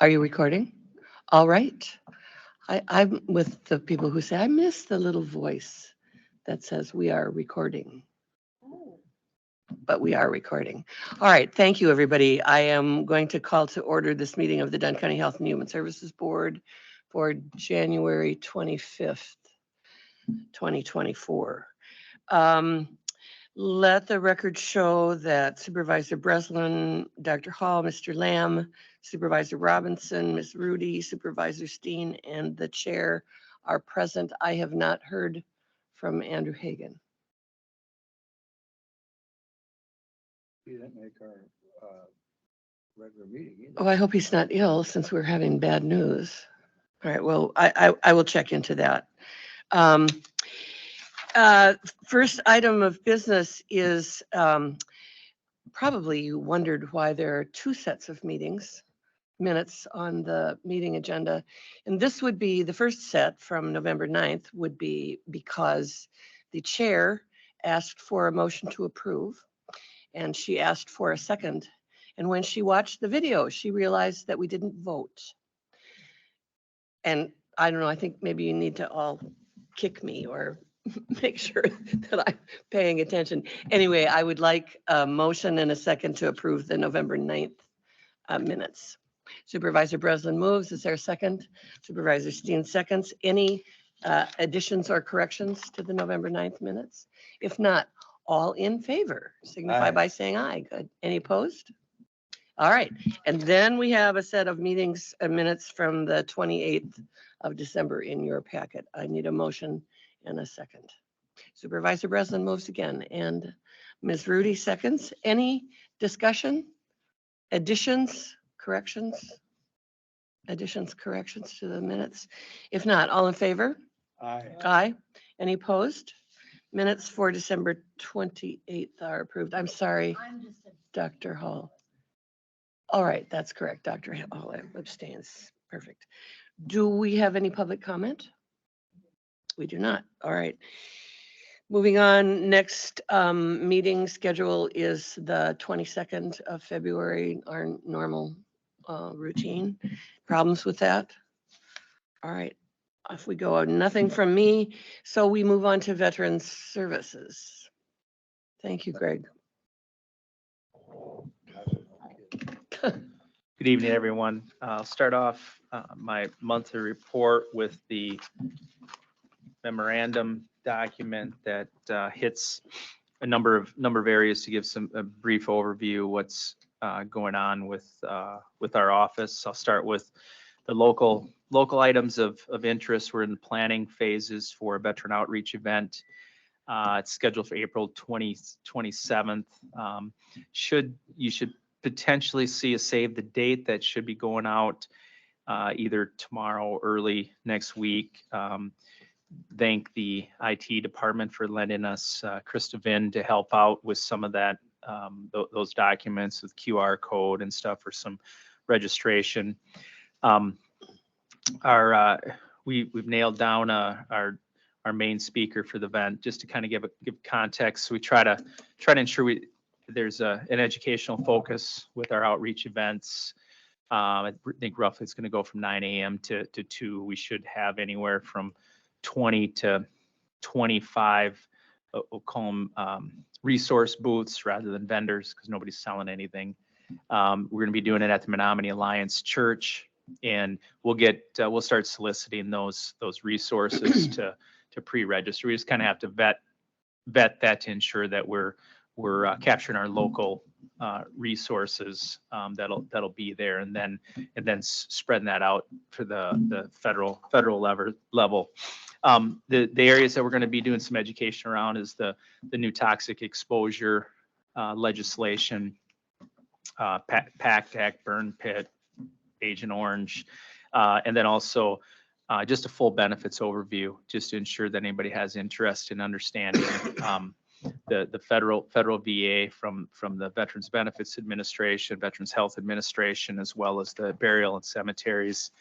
Are you recording? All right. I'm with the people who say, I miss the little voice that says we are recording. But we are recording. All right. Thank you, everybody. I am going to call to order this meeting of the Dunn County Health and Human Services Board for January 25th, 2024. Let the record show that Supervisor Breslin, Dr. Hall, Mr. Lamb, Supervisor Robinson, Ms. Rudy, Supervisor Steen, and the chair are present. I have not heard from Andrew Hagan. He didn't make our regular meeting either. Oh, I hope he's not ill since we're having bad news. All right, well, I will check into that. First item of business is probably you wondered why there are two sets of minutes on the meeting agenda. And this would be the first set from November 9th would be because the chair asked for a motion to approve and she asked for a second. And when she watched the video, she realized that we didn't vote. And I don't know, I think maybe you need to all kick me or make sure that I'm paying attention. Anyway, I would like a motion and a second to approve the November 9th minutes. Supervisor Breslin moves. Is there a second? Supervisor Steen seconds. Any additions or corrections to the November 9th minutes? If not, all in favor signify by saying aye. Good. Any opposed? All right. And then we have a set of meetings minutes from the 28th of December in your packet. I need a motion and a second. Supervisor Breslin moves again and Ms. Rudy seconds. Any discussion, additions, corrections? Additions, corrections to the minutes? If not, all in favor? Aye. Aye. Any opposed? Minutes for December 28th are approved. I'm sorry, Dr. Hall. All right, that's correct. Dr. Hall abstains. Perfect. Do we have any public comment? We do not. All right. Moving on, next meeting schedule is the 22nd of February, our normal routine. Problems with that? All right, off we go. Nothing from me. So we move on to Veterans Services. Thank you, Greg. Good evening, everyone. I'll start off my monthly report with the memorandum document that hits a number of areas to give a brief overview of what's going on with our office. I'll start with the local items of interest. We're in the planning phases for a veteran outreach event. It's scheduled for April 27th. You should potentially see a save the date that should be going out either tomorrow or early next week. Thank the IT department for lending us Krista Vinn to help out with some of that, those documents with QR code and stuff for some registration. We've nailed down our main speaker for the event. Just to kind of give context, we try to ensure there's an educational focus with our outreach events. I think roughly it's going to go from 9 a.m. to 2. We should have anywhere from 20 to 25, we'll call them resource booths rather than vendors because nobody's selling anything. We're going to be doing it at the Menominee Alliance Church, and we'll start soliciting those resources to pre-register. We just kind of have to vet that to ensure that we're capturing our local resources that'll be there, and then spreading that out for the federal level. The areas that we're going to be doing some education around is the new toxic exposure legislation, PACT Act, burn pit, Agent Orange, and then also just a full benefits overview, just to ensure that anybody has interest in understanding the federal VA from the Veterans Benefits Administration, Veterans Health Administration, as well as the burial and cemeteries.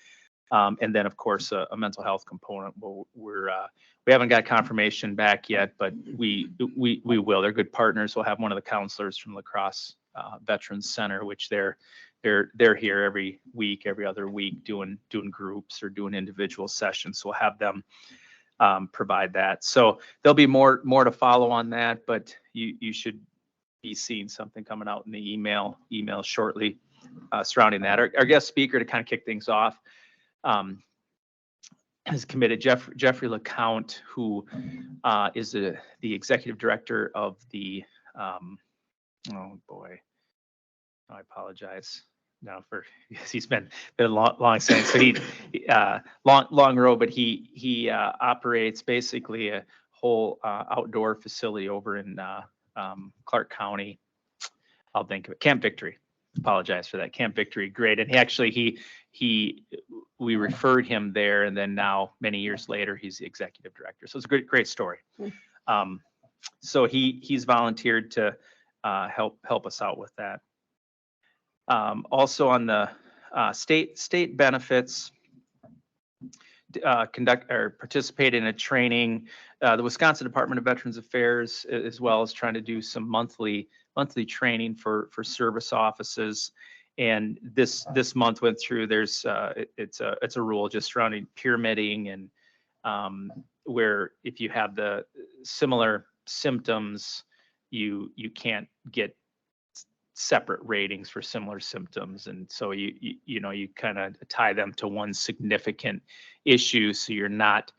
And then, of course, a mental health component. We we haven't got confirmation back yet, but we will. They're good partners. We'll have one of the counselors from La Crosse Veterans Center, which they're here every week, every other week, doing groups or doing individual sessions. So we'll have them provide that. So there'll be more to follow on that, but you should be seeing something coming out in the email shortly surrounding that. Our guest speaker to kind of kick things off has committed Jeffrey LeCount, who is the executive director of the oh boy, I apologize now for because he's been a long saying. So he long road, but he operates basically a whole outdoor facility over in Clark County. I'll think of it. Camp Victory. Apologize for that. Camp Victory. Great. And we referred him there, and then now many years later, he's the executive director. So it's a great story. So he's volunteered to help us out with that. Also on the state benefits, participate in a training. The Wisconsin Department of Veterans Affairs, as well as trying to do some monthly training for service offices. And this month went through. There's it's a rule just surrounding pyramiding, and where if you have the similar symptoms, you can't get separate ratings for similar symptoms, and so you kind of tie them to one significant issue, so you're not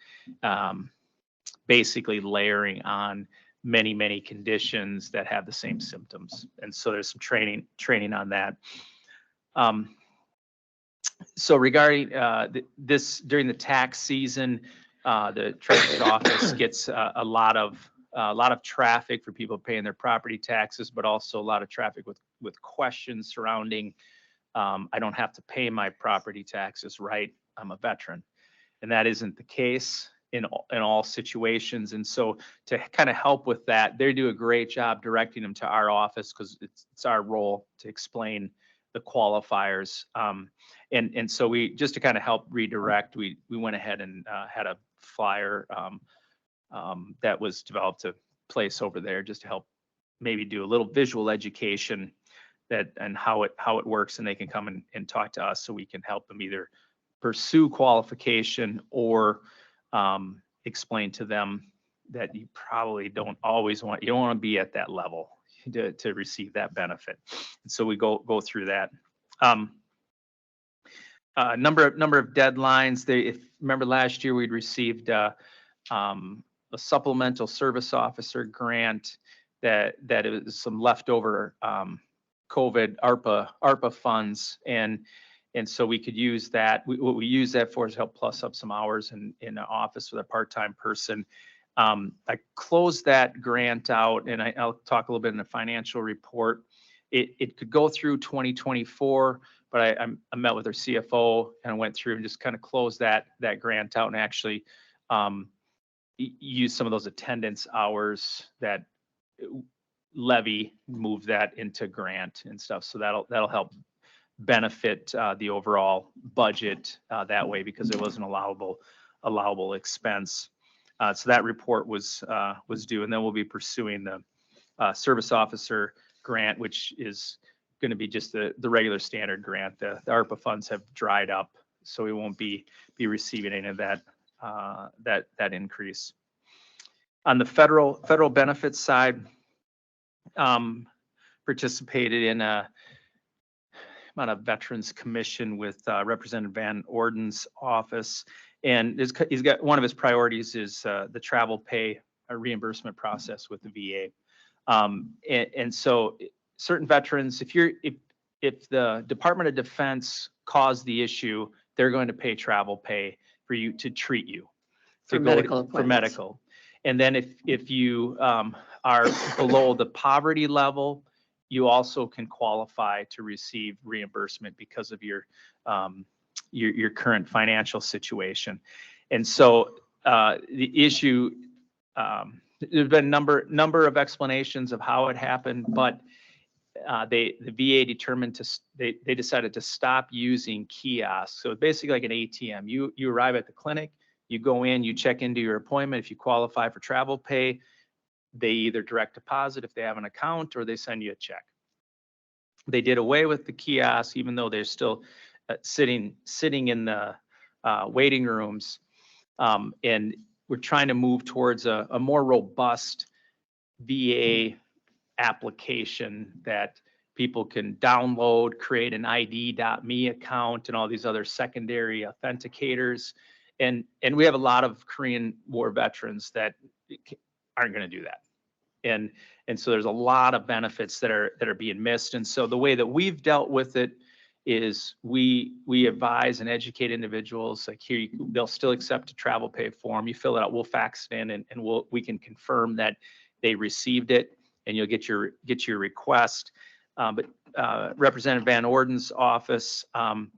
basically layering on many conditions that have the same symptoms. And so there's some training on that. So regarding this during the tax season, the treasurer's office gets a lot of traffic for people paying their property taxes, but also a lot of traffic with questions surrounding, I don't have to pay my property taxes, right? I'm a veteran. And that isn't the case in all situations. And so to kind of help with that, they do a great job directing them to our office, because it's our role to explain the qualifiers. And so we, just to kind of help redirect, we went ahead and had a flyer that was developed to place over there, just to help maybe do a little visual education and how it works, and they can come and talk to us, so we can help them either pursue qualification or explain to them that you probably don't want to be at that level to receive that benefit. And so we go through that. Number of deadlines. If remember last year, we'd received a supplemental service officer grant that is some leftover COVID ARPA funds, and so we could use that. What we use that for is help plus up some hours in the office with a part-time person. I closed that grant out, and I'll talk a little bit in the financial report. It could go through 2024, but I met with our CFO and went through and just kind of closed that grant out, and actually use some of those attendance hours that levy, move that into grant and stuff. So that'll help benefit the overall budget that way, because it was an allowable expense. So that report was due, and then we'll be pursuing the service officer grant, which is going to be just the regular standard grant. The ARPA funds have dried up, so we won't be receiving any of that increase. On the federal benefits side, participated in a Veterans Commission with Representative Van Orden's office, and he's got one of his priorities is the travel pay reimbursement process with the VA, and so certain veterans, if the Department of Defense caused the issue, they're going to pay travel pay for you to treat you For medical. And then if you are below the poverty level, you also can qualify to receive reimbursement because of your current financial situation. And so the issue, there's been a number of explanations of how it happened, but the VA determined they decided to stop using kiosks. So basically like an ATM. You arrive at the clinic, You go in, you check into your appointment. If you qualify for travel pay, they either direct deposit if they have an account, or they send you a check. They did away with the kiosks, even though they're still sitting in the waiting rooms. And we're trying to move towards a more robust VA application that people can download, create an ID.me account and all these other secondary authenticators. And we have a lot of Korean War veterans that aren't going to do that. And so there's a lot of benefits that are being missed. And so the way that we've dealt with it is we advise and educate individuals like here, they'll still accept a travel pay form. You fill it out, we'll fax it in, and we can confirm that they received it, and you'll get your request. But Representative Van Orden's office, and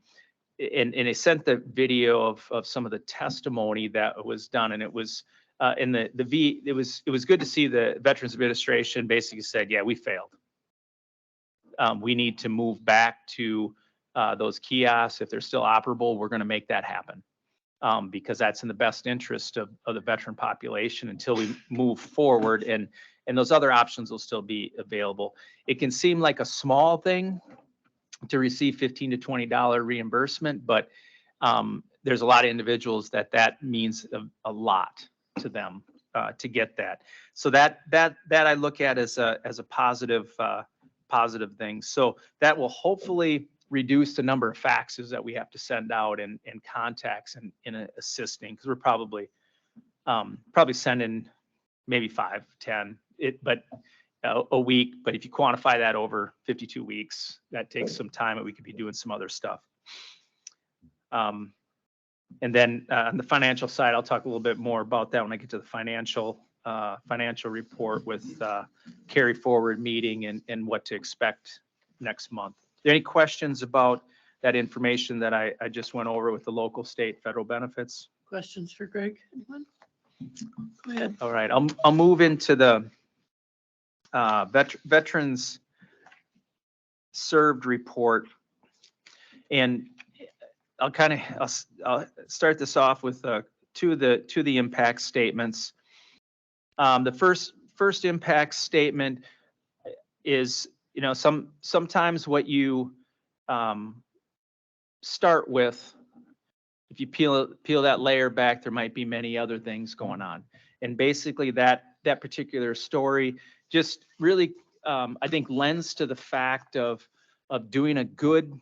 they sent the video of some of the testimony that was done, and it was it was good to see the Veterans Administration basically said, yeah, we failed. We need to move back to those kiosks. If they're still operable, we're going to make that happen, because that's in the best interest of the veteran population until we move forward, and those other options will still be available. It can seem like a small thing to receive $15 to $20 reimbursement, but there's a lot of individuals that means a lot to them to get that. So that I look at as a positive thing. So that will hopefully reduce the number of faxes that we have to send out and contacts in assisting, because we're probably sending maybe 5, 10, but a week. But if you quantify that over 52 weeks, that takes some time, and we could be doing some other stuff. And then on the financial side, I'll talk a little bit more about that when I get to the financial report with carry forward meeting and what to expect next month. Are there any questions about that information that I just went over with the local, state, federal benefits? Questions for Greg? Anyone? Go ahead. All right, I'll move into the veterans served report, and I'll start this off with two of the impact statements. The first impact statement is, sometimes what you start with, if you peel that layer back, there might be many other things going on. And basically that particular story just really, I think, lends to the fact of doing a good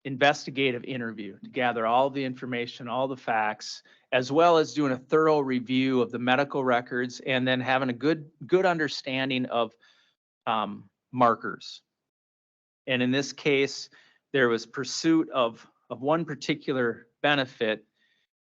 investigative interview to gather all the information, all the facts, as well as doing a thorough review of the medical records, and then having a good understanding of markers. And in this case, there was pursuit of one particular benefit,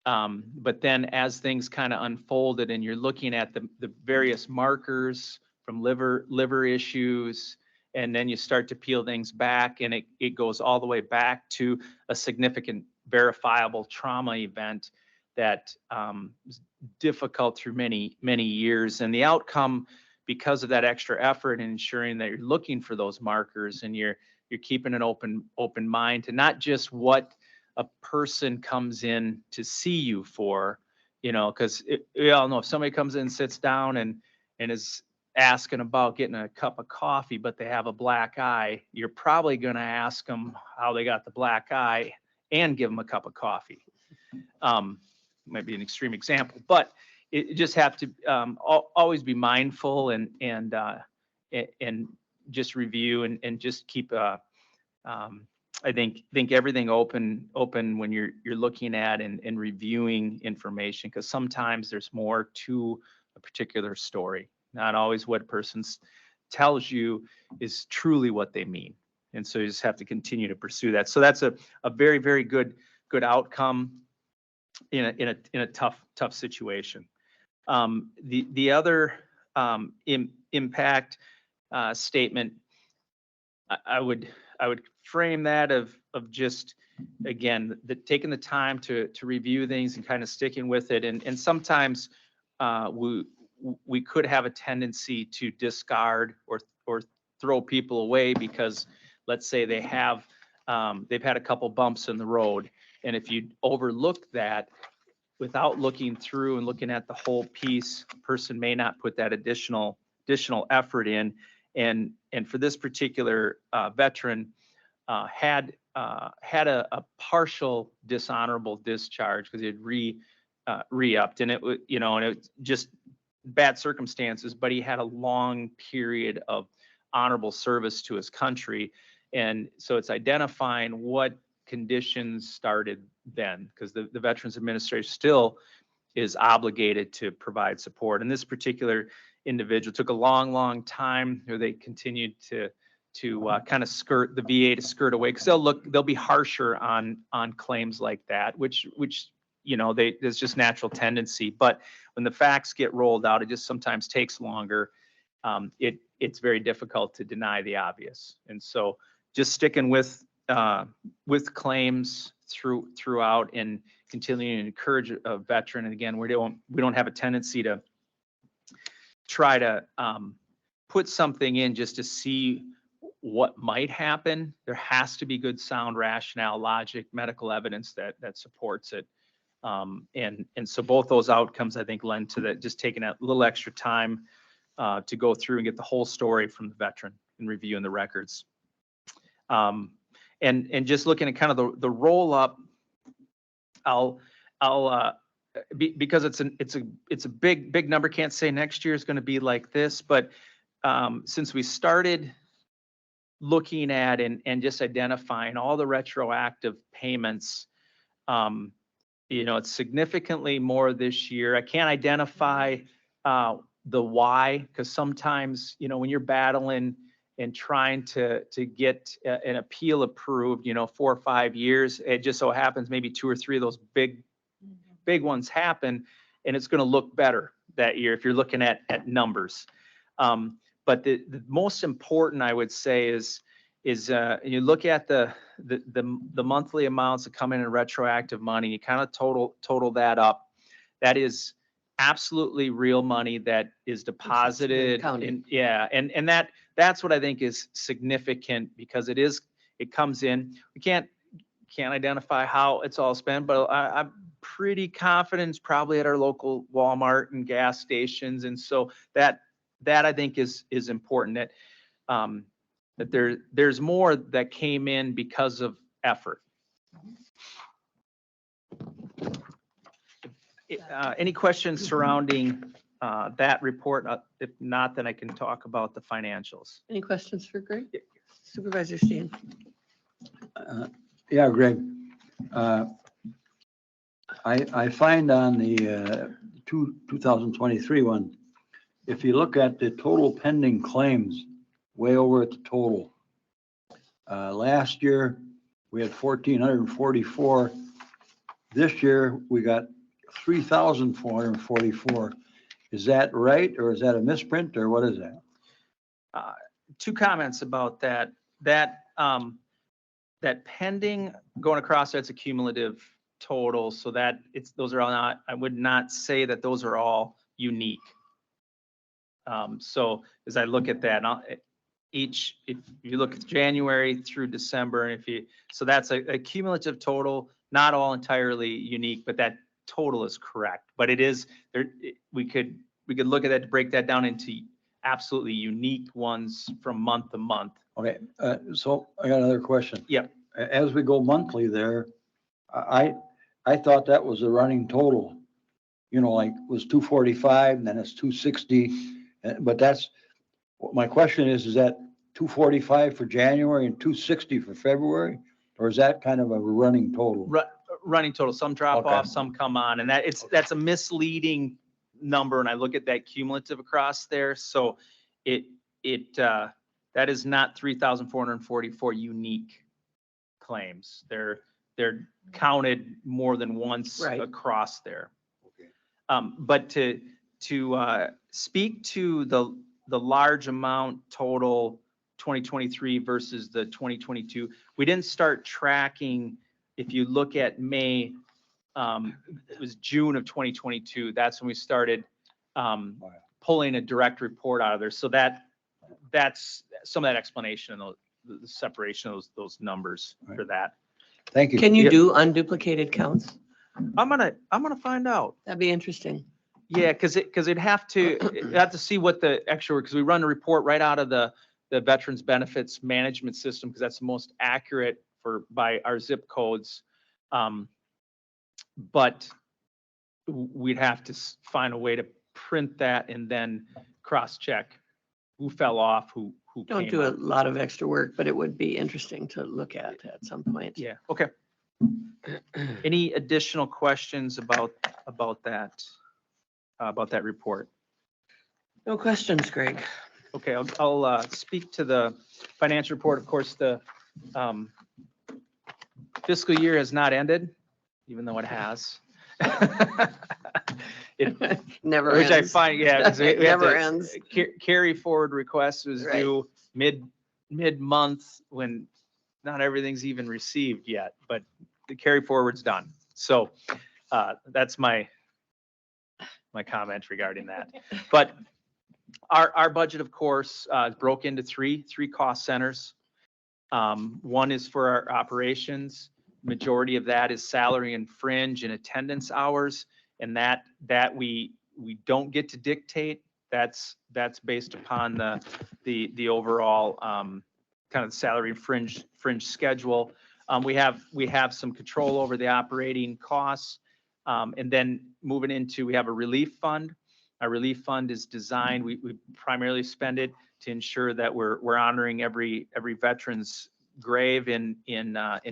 but then as things kind of unfolded and you're looking at the various markers from liver issues, and then you start to peel things back, and it goes all the way back to a significant verifiable trauma event that was difficult through many years. And the outcome, because of that extra effort in ensuring that you're looking for those markers and you're keeping an open mind to not just what a person comes in to see you for, because we all know if somebody comes in, sits down and is asking about getting a cup of coffee, but they have a black eye, you're probably going to ask them how they got the black eye and give them a cup of coffee. Might be an extreme example, but it just have to always be mindful and just review and just keep I think everything open when you're looking at and reviewing information, because sometimes there's more to a particular story. Not always what a person tells you is truly what they mean. And so you just have to continue to pursue that. So that's a very, very good outcome in a tough situation. The other impact statement, I would frame that of just, again, taking the time to review things and kind of sticking with it. And sometimes we could have a tendency to discard or throw people away because, let's say they've had a couple bumps in the road, And if you overlook that without looking through and looking at the whole piece, a person may not put that additional effort in. And for this particular veteran, had a partial dishonorable discharge because he had re-upped, and it was, you know, and it just bad circumstances, but he had a long period of honorable service to his country. And so it's identifying what conditions started then, because the Veterans Administration still is obligated to provide support. And this particular individual took a long time, or they continued to kind of skirt the VA to skirt away, because they'll be harsher on claims like that, which you know, there's just natural tendency. But when the facts get rolled out, it just sometimes takes longer. It's very difficult to deny the obvious. And so just sticking with claims throughout and continuing to encourage a veteran. And again, we don't have a tendency to try to put something in just to see what might happen. There has to be good, sound, rationale, logic, medical evidence that supports it. And so both those outcomes, I think, lend to that, just taking that little extra time to go through and get the whole story from the veteran and reviewing the records. And just looking at kind of the roll up, because it's a big number. Can't say next year is going to be like this, but since we started looking at and just identifying all the retroactive payments, you know, it's significantly more this year. I can't identify the why, because sometimes, you know, when you're battling and trying to get an appeal approved, you know, 4 or 5 years, it just so happens maybe 2 or 3 of those big ones happen, and it's going to look better that year if you're looking at numbers. But the most important, I would say, is you look at the monthly amounts that come in retroactive money, you kind of total that up. That is absolutely real money that is deposited. And that's what I think is significant, because it comes in. We can't identify how it's all spent, but I'm pretty confident it's probably at our local Walmart and gas stations. And so that I think is important, that there's more that came in because of effort. Any questions surrounding that report? If not, then I can talk about the financials. Any questions for Greg? Supervisor Steen? Yeah, Greg. I find on the 2023 one, if you look at the total pending claims, way over at the total. Last year, we had 1,444. This year, we got 3,444. Is that right, or is that a misprint, or what is that? 2 comments about that. That pending going across, that's a cumulative total, so that those are all not, I would not say that those are all unique. So as I look at that, if you look at January through December, and so that's a cumulative total, not all entirely unique, but that total is correct. But it is there. We could look at that to break that down into absolutely unique ones from month to month. Okay, so I got another question. Yep. As we go monthly there, I thought that was a running total. You know, like it was 245, and then it's 260. But that's my question is that 245 for January and 260 for February, or is that kind of a running total? Running total. Some drop off, some come on, and that's a misleading number. And I look at that cumulative across there, so that is not 3,444 unique claims. They're counted more than once across there. Okay. But to speak to the large amount total 2023 versus the 2022, we didn't start tracking. If you look at May, it was June of 2022. That's when we started pulling a direct report out of there. So that's some of that explanation and the separation of those numbers for that. Thank you. Can you Yep. do unduplicated counts? I'm gonna find out. That'd be interesting. Yeah, because it'd have to see what the extra, because we run a report right out of the Veterans Benefits Management System, because that's the most accurate by our zip codes. But we'd have to find a way to print that and then cross-check who fell off, who Don't came do a on. lot of extra work, but it would be interesting to look at some point. Yeah, okay. Any additional questions about that report? No questions, Greg. Okay, I'll speak to the financial report. Of course, the fiscal year has not ended, even though it has. It, Never which I ends. find, yeah, 'cause It we have never to ends. carry forward request was Right. due mid-month when not everything's even received yet, but the carry forward's done. So that's my comment regarding that. But our budget, of course, broke into three cost centers. One is for our operations. Majority of that is salary and fringe and attendance hours, and that we don't get to dictate. That's based upon the overall kind of salary and fringe schedule. We have some control over the operating costs, and then moving into, we have a relief fund. Our relief fund is designed, we primarily spend it to ensure that we're honoring every veteran's grave in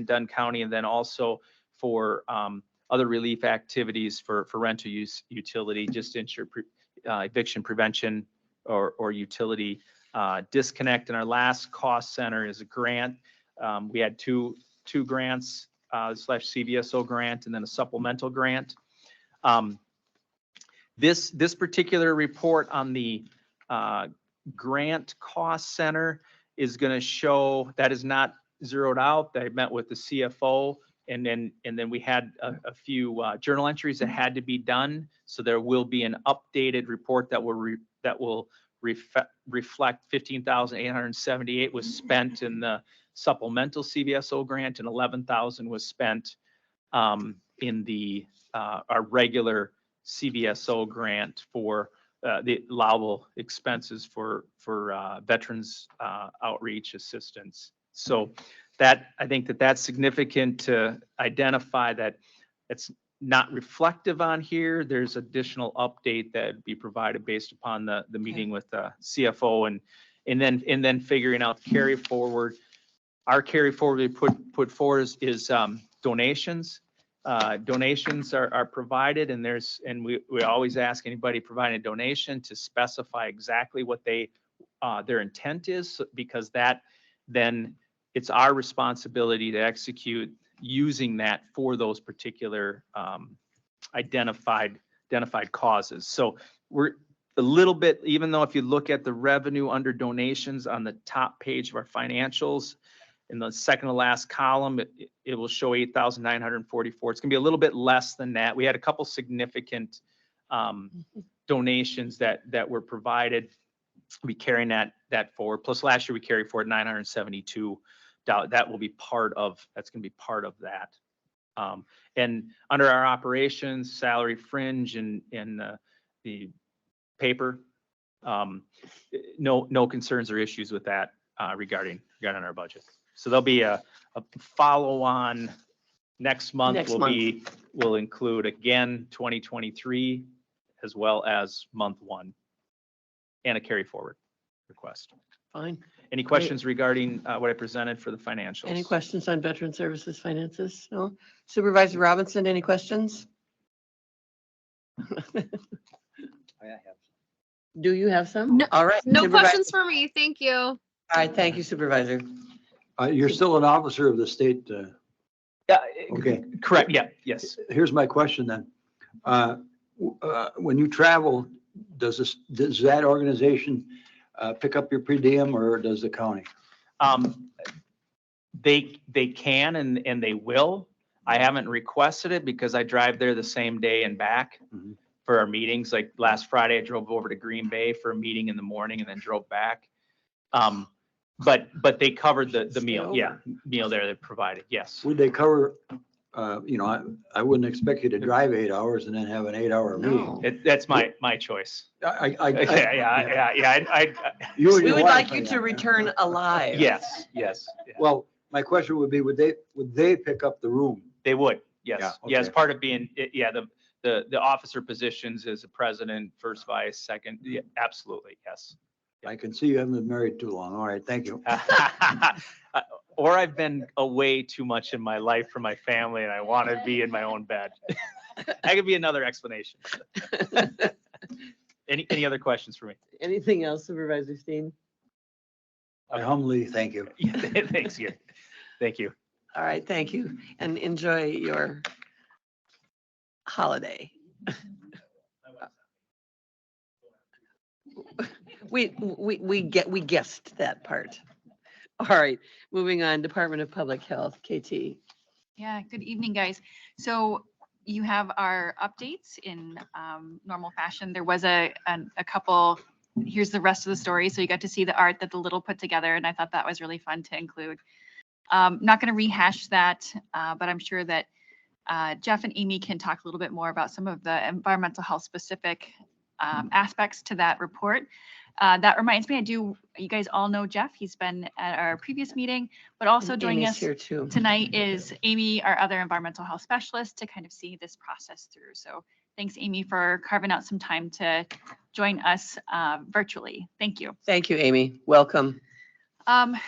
Dunn County, and then also for other relief activities for rental use, utility, just to ensure eviction prevention or utility disconnect. And our last cost center is a grant. We had two grants / CVSO grant and then a supplemental grant. This particular report on the grant cost center is going to show that is not zeroed out. They met with the CFO, and then we had a few journal entries that had to be done. So there will be an updated report that will reflect 15,878 was spent in the supplemental CVSO grant, and 11,000 was spent in the our regular CVSO grant for the allowable expenses for veterans outreach assistance. So I think that's significant to identify that it's not reflective on here. There's additional update that would be provided based upon the meeting with the CFO and then figuring out carry forward. Our carry forward we put forward is donations. Donations are provided, and we always ask anybody providing a donation to specify exactly what their intent is, because that then it's our responsibility to execute using that for those particular identified causes. So we're a little bit, even though if you look at the revenue under donations on the top page of our financials, in the second to last column, it will show 8,944. It's gonna be a little bit less than that. We had a couple significant donations that were provided. We carrying that forward. Plus last year we carried forward $972. That will be that's gonna be part of that. And under our operations, salary fringe and the paper, no concerns or issues with that regarding our budget. So there'll be a follow-on next month. Will include again 2023 as well as month 1 and a carry forward request. Fine. Any questions regarding what I presented for the financials? Any questions on Veteran Services finances? No? Supervisor Robinson, any questions? Do you have some? No- All right. No Supervisor. questions for me. Thank you. All right, thank you, Supervisor. You're still an officer of the state. Yeah, Okay. correct. Yeah, yes. Here's my question then. When you travel, does that organization pick up your per diem, or does the county? They can and they will. I haven't requested it because I drive there the same day and back Mhm. for our meetings. Like last Friday, I drove over to Green Bay for a meeting in the morning and then drove back. but they covered the Stay meal. Yeah, over. meal there they provided. Yes. Would they cover, you know, I wouldn't expect you to drive 8 hours and then have an 8-hour meeting. No. That's my choice. Yeah. You and We your would wife, like you I to guess. return alive. Yes. Yeah. Well, my question would be, would they pick up the room? They would. Yes. Yeah, Yeah. As okay. part of being, the officer positions as a president, first vice, second. Yeah, absolutely. Yes. I can see you haven't been married too long. All right, thank you. Or I've been away too much in my life from my family and I want to be in my own bed. That could be another explanation. Any other questions for me? Anything else, Supervisor Steen? I humbly thank you. Yeah, thanks, you. Thank you. All right, thank you, and enjoy your holiday. We guessed that part. All right, moving on, Department of Public Health, KT. Yeah, good evening, guys. So you have our updates in normal fashion. There was a couple, here's the rest of the story. So you got to see the art that the Little put together, and I thought that was really fun to include. Not going to rehash that, but I'm sure that Jeff and Amy can talk a little bit more about some of the environmental health specific aspects to that report. That reminds me, you guys all know Jeff. He's been at our previous meeting, but also joining Amy's us here too. tonight is Amy, our other environmental health specialist, to kind of see this process through. So thanks, Amy, for carving out some time to join us virtually. Thank you. Thank you, Amy. Welcome.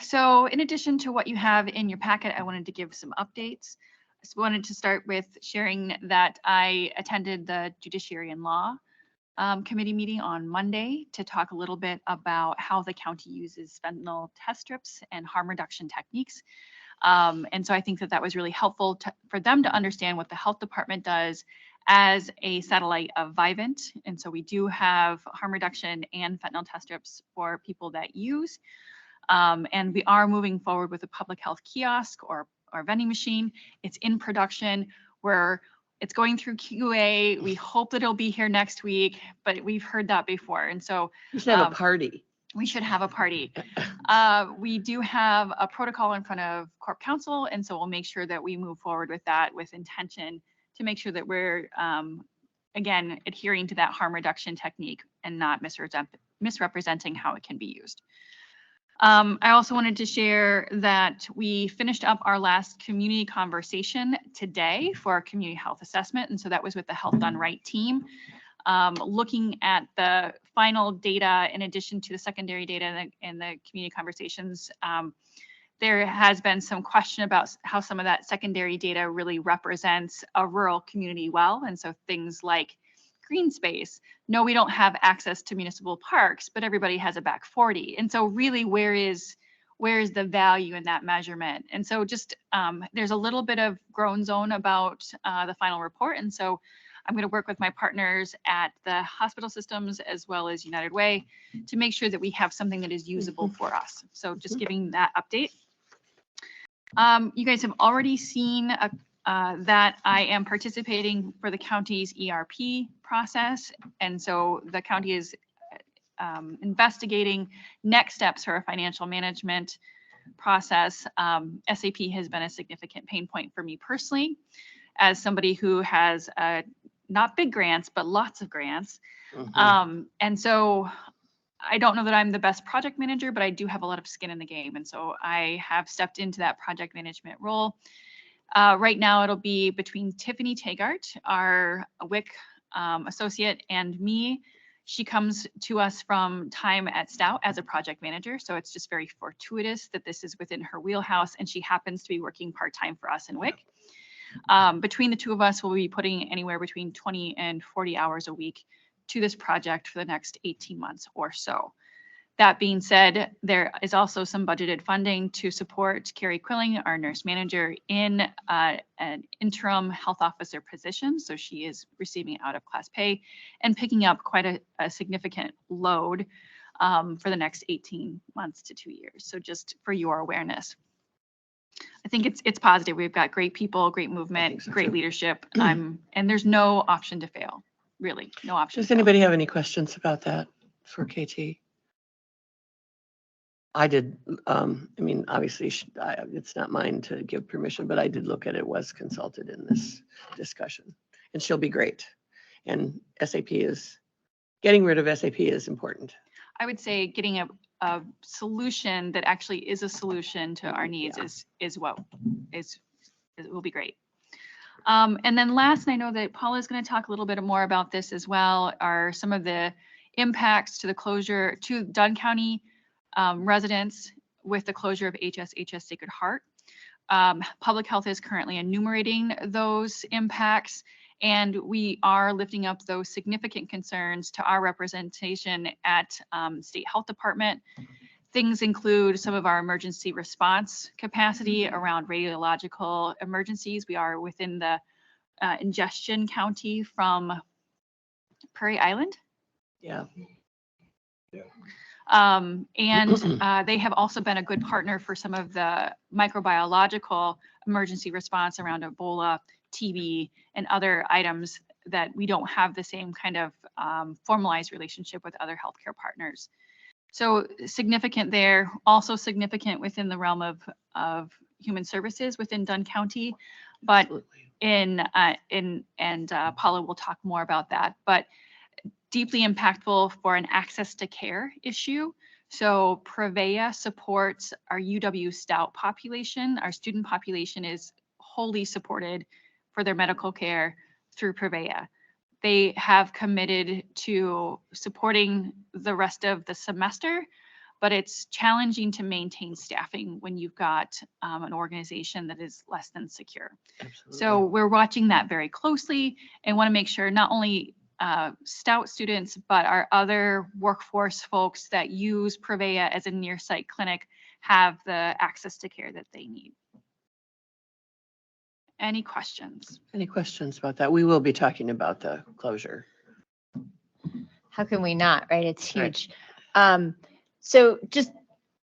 So in addition to what you have in your packet, I wanted to give some updates. I wanted to start with sharing that I attended the Judiciary and Law Committee meeting on Monday to talk a little bit about how the county uses fentanyl test strips and harm reduction techniques. And so I think that that was really helpful for them to understand what the health department does as a satellite of Vivint. And so we do have harm reduction and fentanyl test strips for people that use. And we are moving forward with a public health kiosk or vending machine. It's in production where it's going through QA. We hope that it'll be here next week, but we've heard that before. And so We should have a party. we should have a party. We do have a protocol in front of Corp Council, and so we'll make sure that we move forward with that with intention to make sure that we're, again, adhering to that harm reduction technique and not misrepresenting how it can be used. I also wanted to share that we finished up our last community conversation today for our community health assessment. And so that was with the Health Done Right team, looking at the final data in addition to the secondary data and the community conversations. There has been some question about how some of that secondary data really represents a rural community well. And so things like green space. No, we don't have access to municipal parks, but everybody has a back 40. And so really where is the value in that measurement? And so just there's a little bit of grown zone about the final report. And so I'm going to work with my partners at the hospital systems as well as United Way to make sure that we have something that is usable for us. So just giving that update. You guys have already seen that I am participating for the county's ERP process. And so the county is investigating next steps for a financial management process. SAP has been a significant pain point for me personally, as somebody who has not big grants, but lots of grants. And so I don't know that I'm the best project manager, but I do have a lot of skin in the game. And so I have stepped into that project management role. Right now, it'll be between Tiffany Tagart, our WIC associate, and me. She comes to us from time at Stout as a project manager. So it's just very fortuitous that this is within her wheelhouse, and she happens to be working part-time for us in WIC. Between the two of us, we'll be putting anywhere between 20 and 40 hours a week to this project for the next 18 months or so. That being said, there is also some budgeted funding to support Carrie Quilling, our nurse manager, in an interim health officer position. So she is receiving out of class pay and picking up quite a significant load for the next 18 months to 2 years. So just for your awareness. I think it's positive. We've got great people, great movement, great leadership, and there's no option to fail. Really, no option. Does anybody have any questions about that for KT? I did, I mean, obviously, it's not mine to give permission, but I did look at it, was consulted in this discussion. And she'll be great. And getting rid of SAP is important. I would say getting a solution that actually is a solution to our needs is will be great. And then last, and I know that Paula is going to talk a little bit more about this as well, are some of the impacts to the closure to Dunn County residents with the closure of HSHS Sacred Heart. Public Health is currently enumerating those impacts, and we are lifting up those significant concerns to our representation at State Health Department. Things include some of our emergency response capacity around radiological emergencies. We are within the ingestion county from Prairie Island. Yeah. And they have also been a good partner for some of the microbiological emergency response around Ebola, TB, and other items that we don't have the same kind of formalized relationship with other healthcare partners. So significant there, also significant within the realm of human services within Dunn County, but Absolutely. Paula will talk more about that, but deeply impactful for an access to care issue. So Prevea supports our UW Stout population. Our student population is wholly supported for their medical care through Prevea. They have committed to supporting the rest of the semester, but it's challenging to maintain staffing when you've got an organization that is less than secure. Absolutely. So we're watching that very closely and want to make sure not only Stout students, but our other workforce folks that use Prevea as a near site clinic have the access to care that they need. Any questions? Any questions about that? We will be talking about the closure. How can we not, right? It's Right. huge. So just,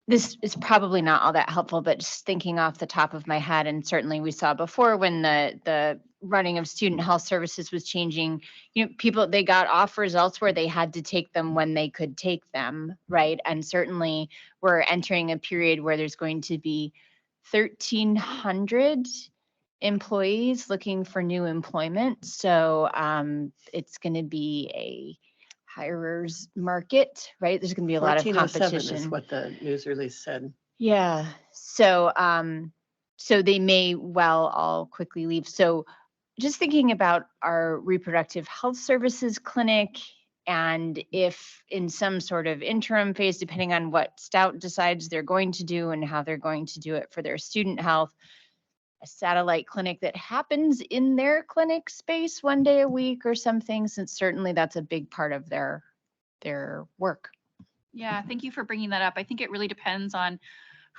this is probably not all that helpful, but just thinking off the top of my head, and certainly we saw before when the running of student health services was changing, people, they got offers elsewhere, they had to take them when they could take them, right? And certainly we're entering a period where there's going to be 1,300 employees looking for new employment. So it's going to be a hirer's market, right? There's going to be a lot of 1407 is competition. what the news release said. Yeah. So so they may well all quickly leave. So just thinking about our reproductive health services clinic, and if in some sort of interim phase, depending on what Stout decides they're going to do and how they're going to do it for their student health, a satellite clinic that happens in their clinic space one day a week or something, since certainly that's a big part of their work. Yeah, thank you for bringing that up. I think it really depends on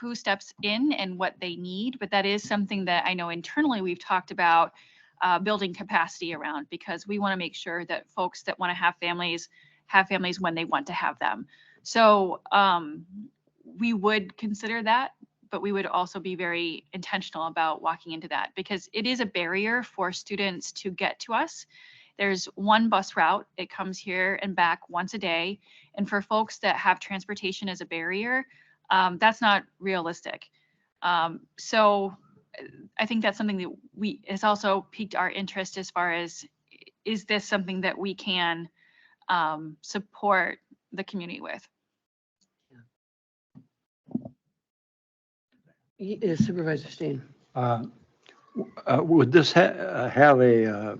who steps in and what they need, but that is something that I know internally we've talked about building capacity around, because we want to make sure that folks that want to have families when they want to have them. So we would consider that, but we would also be very intentional about walking into that, because it is a barrier for students to get to us. There's one bus route. It comes here and back once a day. And for folks that have transportation as a barrier, that's not realistic. So I think that's something that has also piqued our interest as far as, is this something that we can support the community with? Supervisor Steen. Would this have a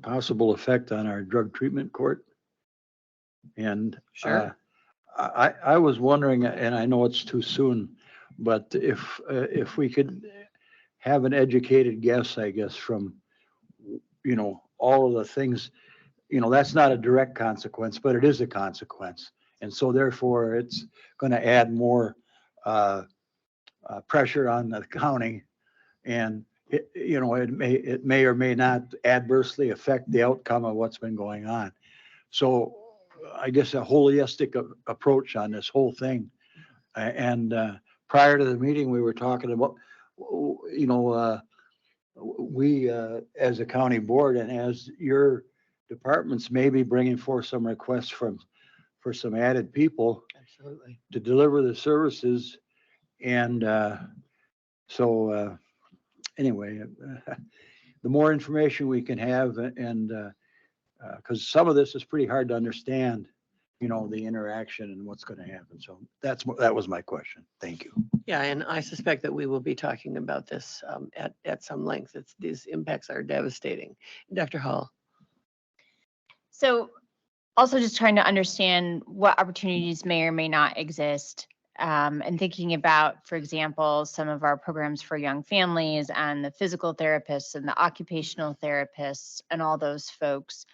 possible effect on our drug treatment court? And Sure. I was wondering, and I know it's too soon, but if we could have an educated guess, I guess, from, all of the things, that's not a direct consequence, but it is a consequence. And so therefore it's going to add more pressure on the county, and it may or may not adversely affect the outcome of what's been going on. So I guess a holistic approach on this whole thing. And prior to the meeting, we were talking about, we as a county board and as your departments may be bringing forth some requests for some added people. Absolutely. to deliver the services. And so anyway, the more information we can have and because some of this is pretty hard to understand, the interaction and what's going to happen. So that was my question. Thank you. Yeah, and I suspect that we will be talking about this at some length. These impacts are devastating. Dr. Hall. So also just trying to understand what opportunities may or may not exist. And thinking about, for example, some of our programs for young families and the physical therapists and the occupational therapists and all those folks.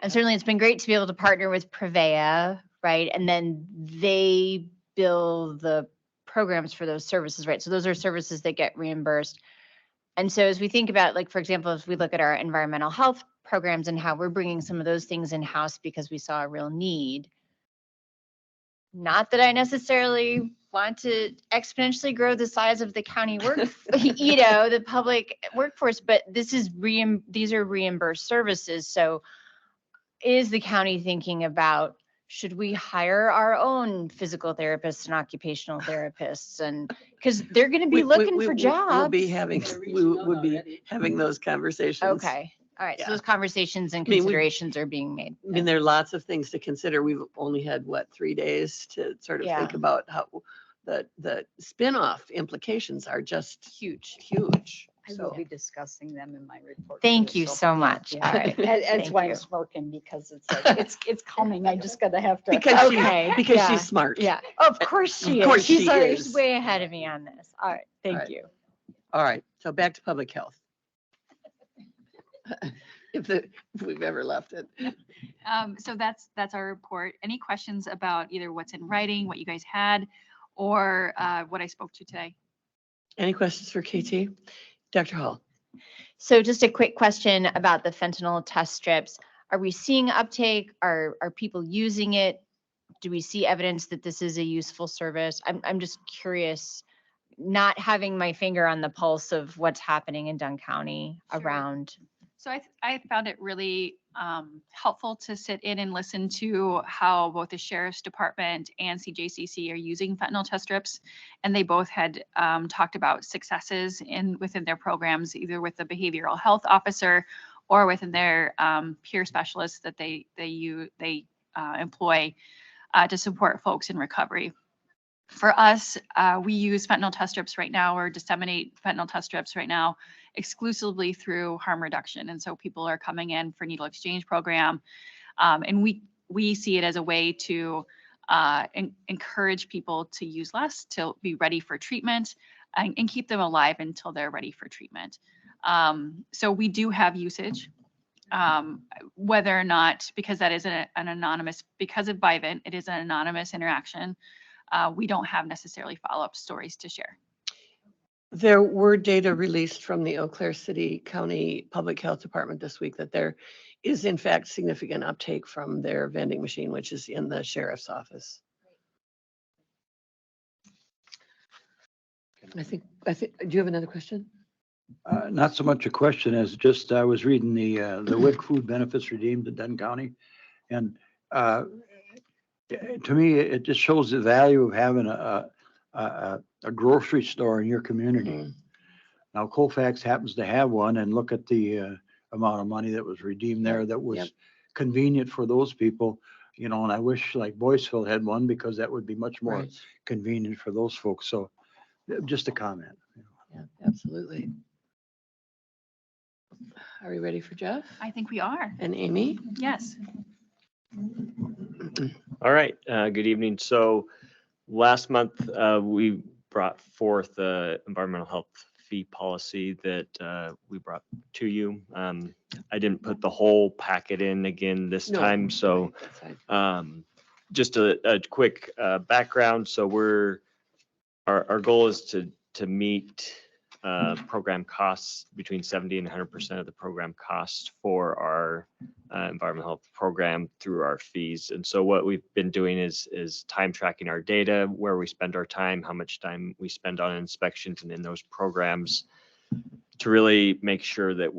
And certainly it's been great to be able to partner with Prevea, right? And then they bill the programs for those services, right? So those are services that get reimbursed. And so as we think about, like, for example, as we look at our environmental health programs and how we're bringing some of those things in-house because we saw a real need. Not that I necessarily want to exponentially grow the size of the county work, the public workforce, but these are reimbursed services. So is the county thinking about, should we hire our own physical therapists and occupational therapists? And because they're going to be looking for jobs. We'll be having those conversations. Okay. All right. Yeah. So those conversations and I mean, considerations are being made. I mean, there are lots of things to consider. We've only had, 3 days to sort of think Yeah. about how the spin-off implications are just huge. I will So be discussing them in my report. Thank too, you so, so much. yeah. All right. That's Thank why you. I'm smirking, because it's like, it's coming. I just gotta have to. because Okay, because yeah, she's smart. Yeah, of course she Of course is. She's she already is. way ahead of me on this. All right. Thank right. you. All right. So back to public health. if we've ever left it. So that's our report. Any questions about either what's in writing, what you guys had, or what I spoke to today? Any questions for KT? Dr. Hall. So just a quick question about the fentanyl test strips. Are we seeing uptake? Are people using it? Do we see evidence that this is a useful service? I'm just curious, not having my finger on the pulse of what's happening in Dunn County Sure. around. So I found it really helpful to sit in and listen to how both the Sheriff's Department and CJCC are using fentanyl test strips. And they both had talked about successes within their programs, either with the behavioral health officer or within their peer specialists that they employ to support folks in recovery. For us, we use fentanyl test strips right now, or disseminate fentanyl test strips right now exclusively through harm reduction. And so people are coming in for needle exchange program. And we see it as a way to encourage people to use less, to be ready for treatment, and keep them alive until they're ready for treatment. So we do have usage. Whether or not, because that is an anonymous, because of Bivent, it is an anonymous interaction. We don't have necessarily follow-up stories to share. There were data released from the Eau Claire City County Public Health Department this week that there is in fact significant uptake from their vending machine, which is in the sheriff's office. I think, do you have another question? Not so much a question as just, I was reading the WIC food benefits redeemed in Dunn County. And to me, it just shows the value of having a grocery store in your community. Mm. Now Colfax happens to have one, and look at the amount of money that was redeemed there that was Yep. convenient for those people, and I wish like Boyceville had one, because that would be much more Right. convenient for those folks. So just a comment. Yeah, absolutely. Are we ready for Jeff I think we are. and Amy? Yes. All right, good evening. So last month, we brought forth the environmental health fee policy that we brought to you. I didn't put the whole packet in again this No, time, so That's fine. just a quick background. So our goal is to meet program costs between 70 and 100% of the program cost for our environmental health program through our fees. And so what we've been doing is time tracking our data, where we spend our time, how much time we spend on inspections and in those programs, to really make sure that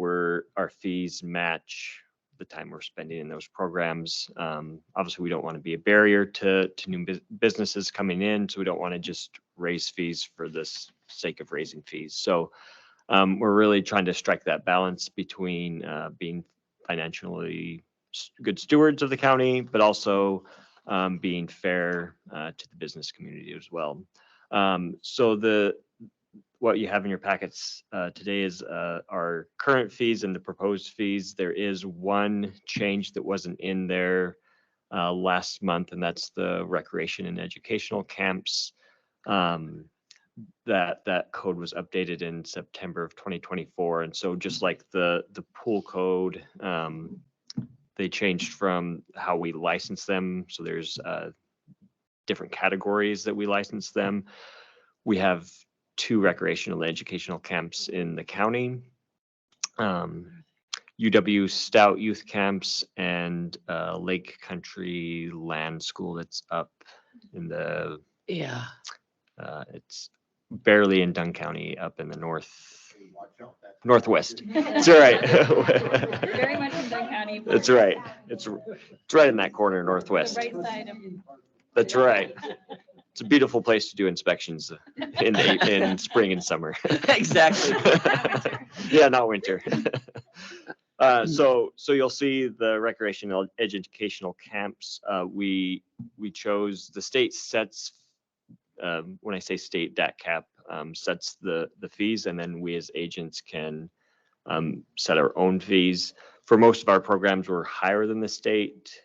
our fees match the time we're spending in those programs. Obviously, we don't want to be a barrier to new businesses coming in, so we don't want to just raise fees for the sake of raising fees. So we're really trying to strike that balance between being financially good stewards of the county, but also being fair to the business community as well. So what you have in your packets today is our current fees and the proposed fees. There is one change that wasn't in there last month, and that's the recreation and educational camps. That code was updated in September of 2024. And so just like the pool code, they changed from how we license them. So there's different categories that we license them. We have 2 recreational and educational camps in the county. UW Stout Youth Camps and Lake Country Land School that's up in the, Yeah. it's barely in Dunn County, up in the northwest. That's right. Very much in Dunn County. That's right. It's right in that corner, northwest. The right side of. That's right. It's a beautiful place to do inspections in spring and summer. Exactly. Yeah, not winter. So you'll see the recreational educational camps. We chose, the state sets, when I say state, DAT-CAP sets the fees, and then we as agents can set our own fees. For most of our programs, we're higher than the state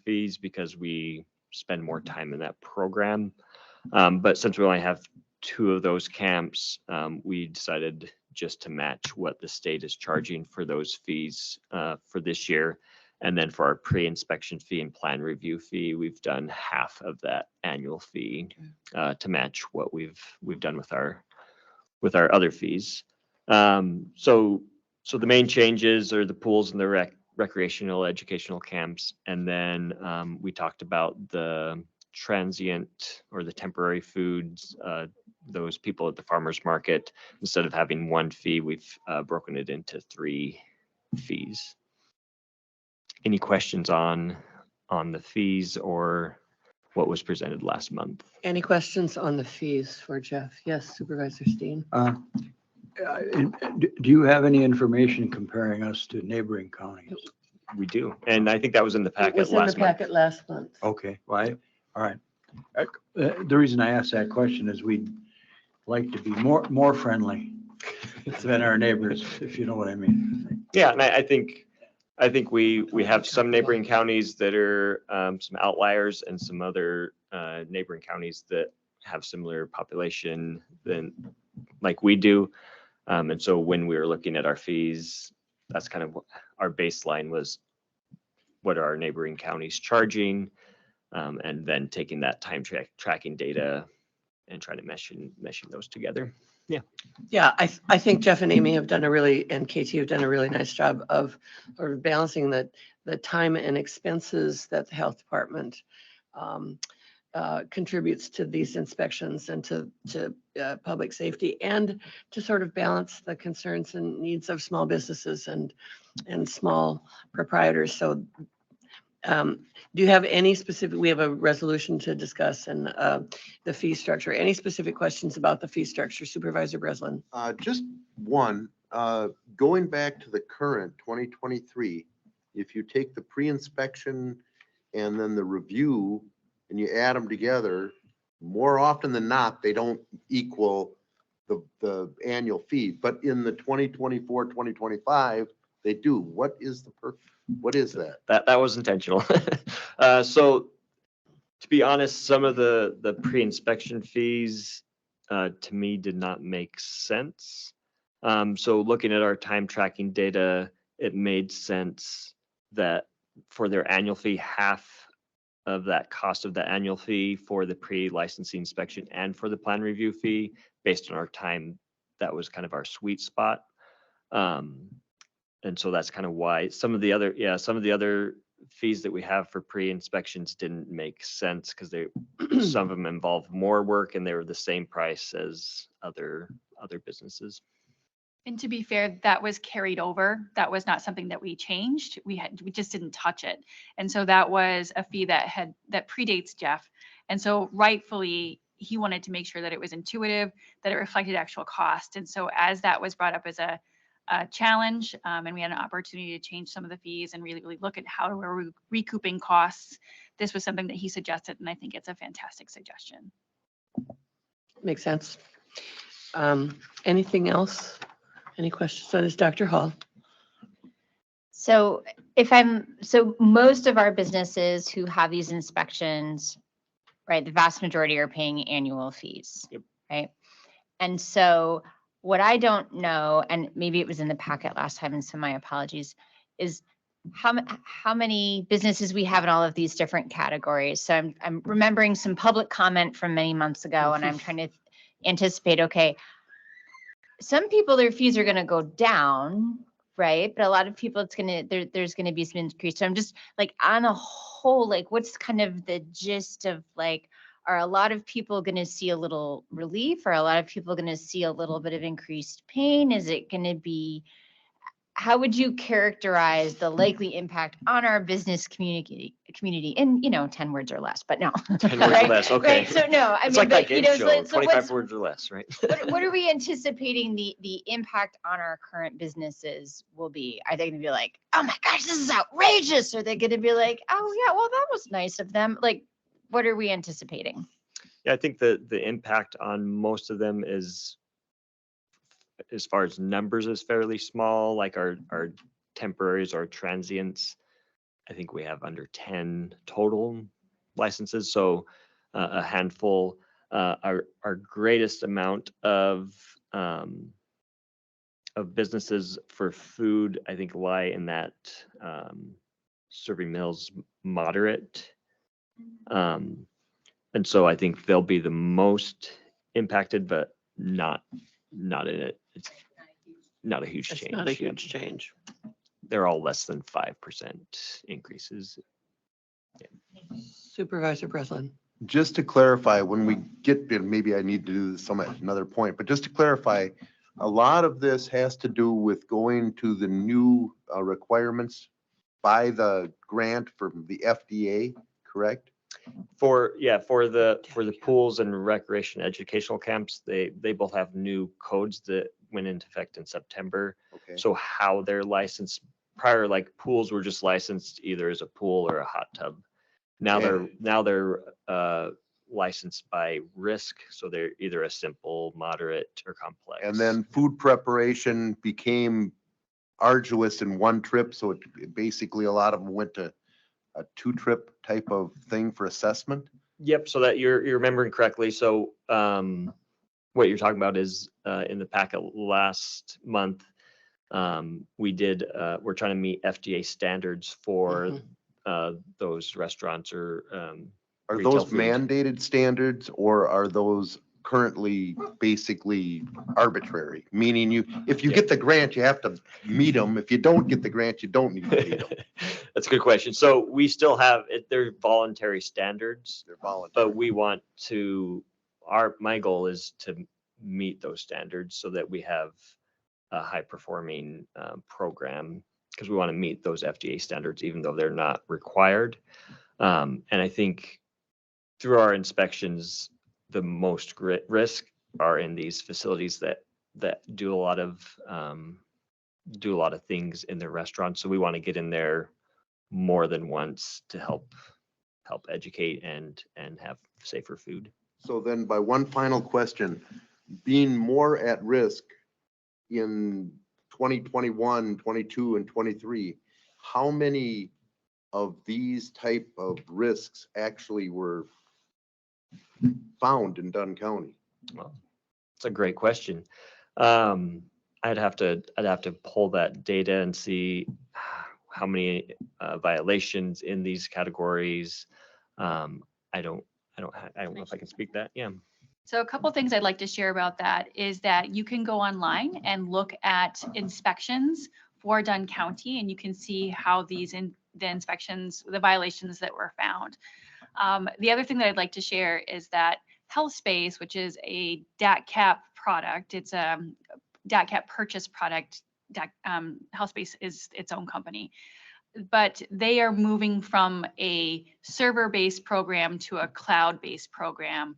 fees because we spend more time in that program. But since we only have 2 of those camps, we decided just to match what the state is charging for those fees for this year. And then for our pre-inspection fee and plan review fee, we've done half of that annual fee to match what we've done with our other fees. So the main changes are the pools and the recreational educational camps. And then we talked about the transient or the temporary foods, those people at the farmer's market. Instead of having 1 fee, we've broken it into 3 fees. Any questions on the fees or what was presented last month? Any questions on the fees for Jeff? Yes, Supervisor Steen. Do you have any information comparing us to neighboring counties? We do, and I think that was in the It packet was in the last month. packet last month. Okay, right, all right. The reason I asked that question is we'd like to be more friendly than our neighbors, if you know what I mean. Yeah, and I think we have some neighboring counties that are some outliers, and some other neighboring counties that have similar population than like we do. And so when we were looking at our fees, that's kind of what our baseline was. What are our neighboring counties charging? And then taking that time tracking data and trying to meshing those together. Yeah, I think Jeff and Amy have done and Katie have done a really nice job of sort of balancing the time and expenses that the health department contributes to these inspections and to public safety, and to sort of balance the concerns and needs of small businesses and small proprietors. So do you have any specific, we have a resolution to discuss and the fee structure. Any specific questions about the fee structure, Supervisor Breslin? Just one, going back to the current 2023, if you take the pre-inspection and then the review and you add them together, more often than not, they don't equal the annual fee. But in the 2024, 2025, they do. What is that? That was intentional. So to be honest, some of the pre-inspection fees to me did not make sense. So looking at our time tracking data, it made sense that for their annual fee, half of that cost of the annual fee for the pre-licensing inspection and for the plan review fee, based on our time, that was kind of our sweet spot. And so that's kind of why some of the other fees that we have for pre-inspections didn't make sense, because some of them involve more work and they were the same price as other businesses. And to be fair, that was carried over. That was not something that we changed. We just didn't touch it. And so that was a fee that predates Jeff. And so rightfully, he wanted to make sure that it was intuitive, that it reflected actual cost. And so as that was brought up as a challenge, and we had an opportunity to change some of the fees and really look at how we're recouping costs, this was something that he suggested, and I think it's a fantastic suggestion. Makes sense. Anything else? Any questions on this, Dr. Hall? So so most of our businesses who have these inspections, right, the vast majority are paying annual fees. Yep. Right? And so what I don't know, and maybe it was in the packet last time, and so my apologies, is how many businesses we have in all of these different categories. So I'm remembering some public comment from many months ago, and I'm trying to anticipate, okay, some people, their fees are going to go down, right? But a lot of people, there's going to be some increase. So I'm just like, on a whole, like, what's kind of the gist of, like, are a lot of people going to see a little relief? Or a lot of people going to see a little bit of increased pain? Is it going to be, how would you characterize the likely impact on our business community in, 10 words or less, but no. 10 words or Right? less, okay. Right, so no, I It's mean, like that but, game so show, so 25 words or less, right? what are we anticipating the impact on our current businesses will be? Are they going to be like, oh my gosh, this is outrageous? Or are they going to be like, oh yeah, well, that was nice of them? Like, what are we anticipating? Yeah, I think the impact on most of them is, as far as numbers, is fairly small. Like our temporaries or transients, I think we have under 10 total licenses, so a handful. Our greatest amount of businesses for food, I think, lie in that serving meals moderate. And so I think they'll be the most impacted, but not in it. It's not a huge It's change. not a yeah. huge change. They're all less than 5% increases. Supervisor Breslin. Just to clarify, when we get, and maybe I need to do this some at another point, but just to clarify, a lot of this has to do with going to the new requirements by the grant from the FDA, correct? For the pools and recreation educational camps, they both have new codes that went into effect in September. Okay. So how they're licensed, prior, like, pools were just licensed either as a pool or a hot tub. Now they're licensed by risk, so they're either a simple, moderate, or complex. And then food preparation became arduous in one trip, so it basically a lot of them went to a 2-trip type of thing for assessment. Yep, so that you're remembering correctly. So what you're talking about is in the packet last month, we're trying to meet FDA standards for those restaurants or Are retail those food. mandated standards, or are those currently basically arbitrary? Meaning if you get the grant, you have to meet them. If you don't get the grant, you don't need to meet them. That's a good question. So we still have it. They're voluntary standards, They're voluntary. but we want to, my goal is to meet those standards so that we have a high performing program, because we want to meet those FDA standards, even though they're not required. And I think through our inspections, the most risk are in these facilities that do a lot of things in their restaurants. So we want to get in there more than once to help educate and have safer food. So then, by one final question, being more at risk in 2021, 22, and 23, how many of these type of risks actually were found in Dunn County? Well, it's a great question. I'd have to pull that data and see how many violations in these categories. I don't know if I can speak that. Yeah. So a couple things I'd like to share about that is that you can go online and look at inspections for Dunn County, and you can see how the inspections, the violations that were found. The other thing that I'd like to share is that Health Space, which is a DAT cap product, it's a DATCAP purchased product. HealthSpace is its own company, but they are moving from a server-based program to a cloud-based program.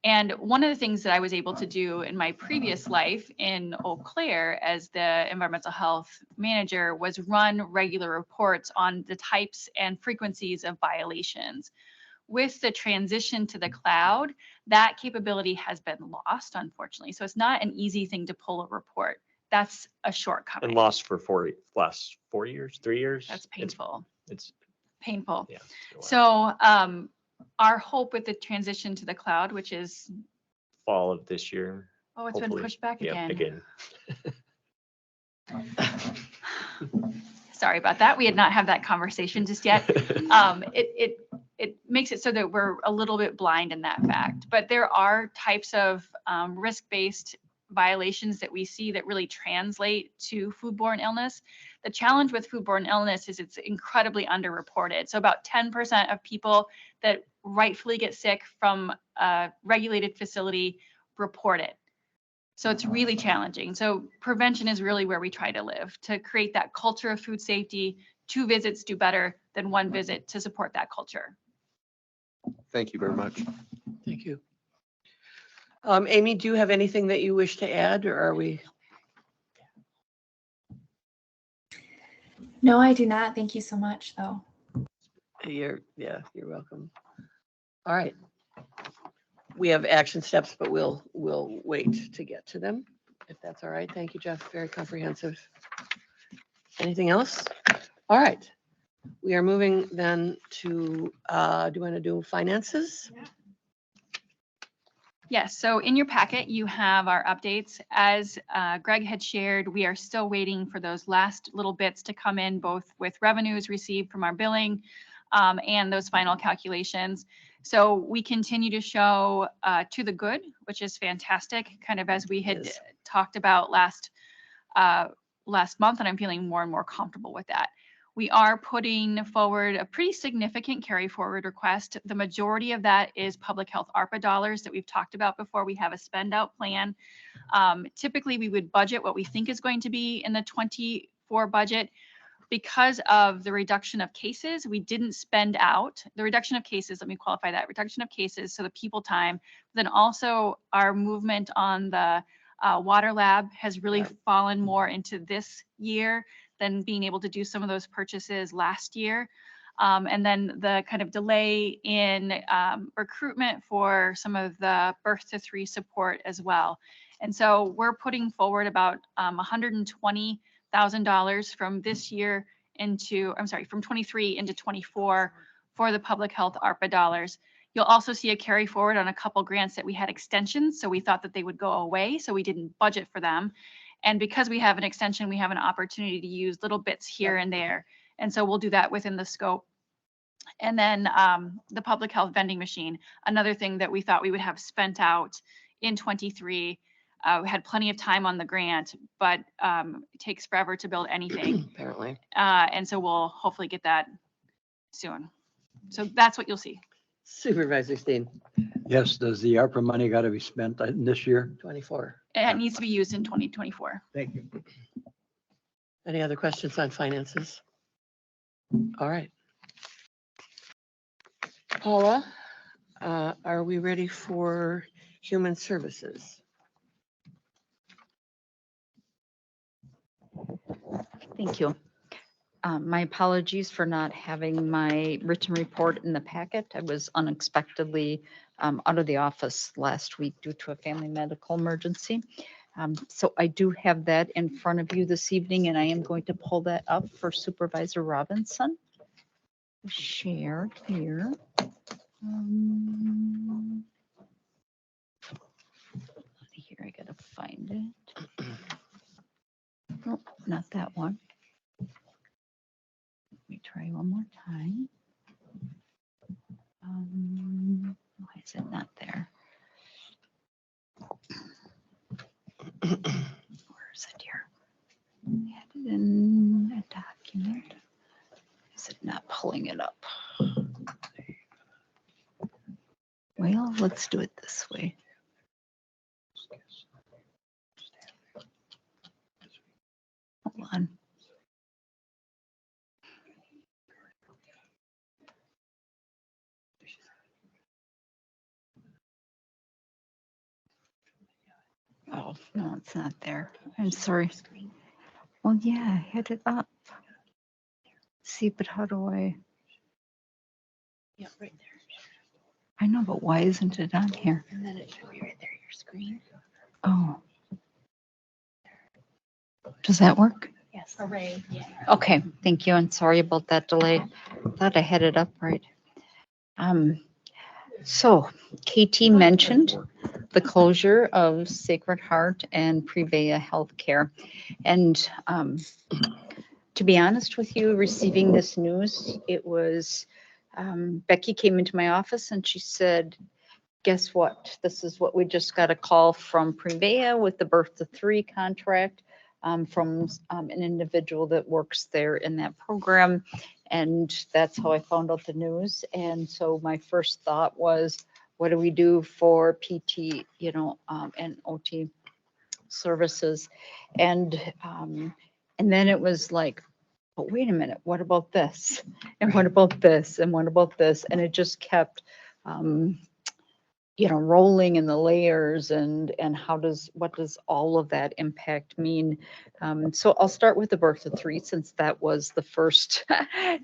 And one of the things that I was able to do in my previous life in Eau Claire as the environmental health manager was run regular reports on the types and frequencies of violations. With the transition to the cloud, that capability has been lost, unfortunately. So it's not an easy thing to pull a report. That's a shortcoming. And lost for last 4 years, 3 years. That's painful. It's Painful. yeah. So our hope with the transition to the cloud, which is, Fall of this year. oh, it's been hopefully. pushed back Yeah, again. again. Sorry about that. We had not had that conversation just yet. It makes it so that we're a little bit blind in that fact. But there are types of risk-based violations that we see that really translate to foodborne illness. The challenge with foodborne illness is it's incredibly underreported. So about 10% of people that rightfully get sick from a regulated facility report it. So it's really challenging. So prevention is really where we try to live, to create that culture of food safety. 2 visits do better than 1 visit to support that culture. Thank you very much. Thank you. Amy, do you have anything that you wish to add, or are we? No, I do not. Thank you so much, though. You're welcome. All right. We have action steps, but we'll wait to get to them, if that's all right. Thank you, Jeff. Very comprehensive. Anything else? All right. We are moving then to, do you want to do finances? Yes, so in your packet, you have our updates. As Greg had shared, we are still waiting for those last little bits to come in, both with revenues received from our billing and those final calculations. So we continue to show to the good, which is fantastic, kind of as we had talked about last month, and I'm feeling more and more comfortable with that. We are putting forward a pretty significant carry forward request. The majority of that is public health ARPA dollars that we've talked about before. We have a spend out plan. Typically, we would budget what we think is going to be in the 24 budget. Because of the reduction of cases, we didn't spend out the reduction of cases. Let me qualify that reduction of cases. So the people time, then also our movement on the water lab has really fallen more into this year than being able to do some of those purchases last year. And then the kind of delay in recruitment for some of the birth to 3 support as well. And so we're putting forward about $120,000 from this year into, from 23 into 24 for the public health ARPA dollars. You'll also see a carry forward on a couple grants that we had extensions. So we thought that they would go away. So we didn't budget for them. And because we have an extension, we have an opportunity to use little bits here and there. And so we'll do that within the scope. And then the public health vending machine, another thing that we thought we would have spent out in 23. We had plenty of time on the grant, but it takes forever to build anything. Apparently. And so we'll hopefully get that soon. So that's what you'll see. Supervisor Steen, Yes, does the ARPA money got to be spent this year? 24. It needs to be used in 2024. Thank you. Any other questions on finances? All right. Paula, are we ready for human services? Thank you. My apologies for not having my written report in the packet. I was unexpectedly out of the office last week due to a family medical emergency. So I do have that in front of you this evening, and I am going to pull that up for Supervisor Robinson. Share here. Here, I gotta find it. Nope, not that one. Let me try one more time. Why is it not there? Where is it here? I had it in a document. Is it not pulling it up? Well, let's do it this way. on. Oh, no, it's not there. I'm sorry. Well, yeah, I had it up. See, but how do I? Yeah, right there. I know, but why isn't it on here? And then it should be right there, your screen. Oh. Does that work? Yes. Hooray. Yeah. Okay, thank you, and sorry about that delay. Thought I had it up right. So KT mentioned the closure of Sacred Heart and Prevea Healthcare. And to be honest with you, receiving this news, it was, Becky came into my office and she said, guess what? This is what we just got a call from Prevea with the birth to 3 contract from an individual that works there in that program. And that's how I found out the news. And so my first thought was, what do we do for PT, and OT services? And then it was like, but wait a minute, what about this? And what about this? And what about this? And it just kept, rolling in the layers and what does all of that impact mean? So I'll start with the birth of 3 since that was the first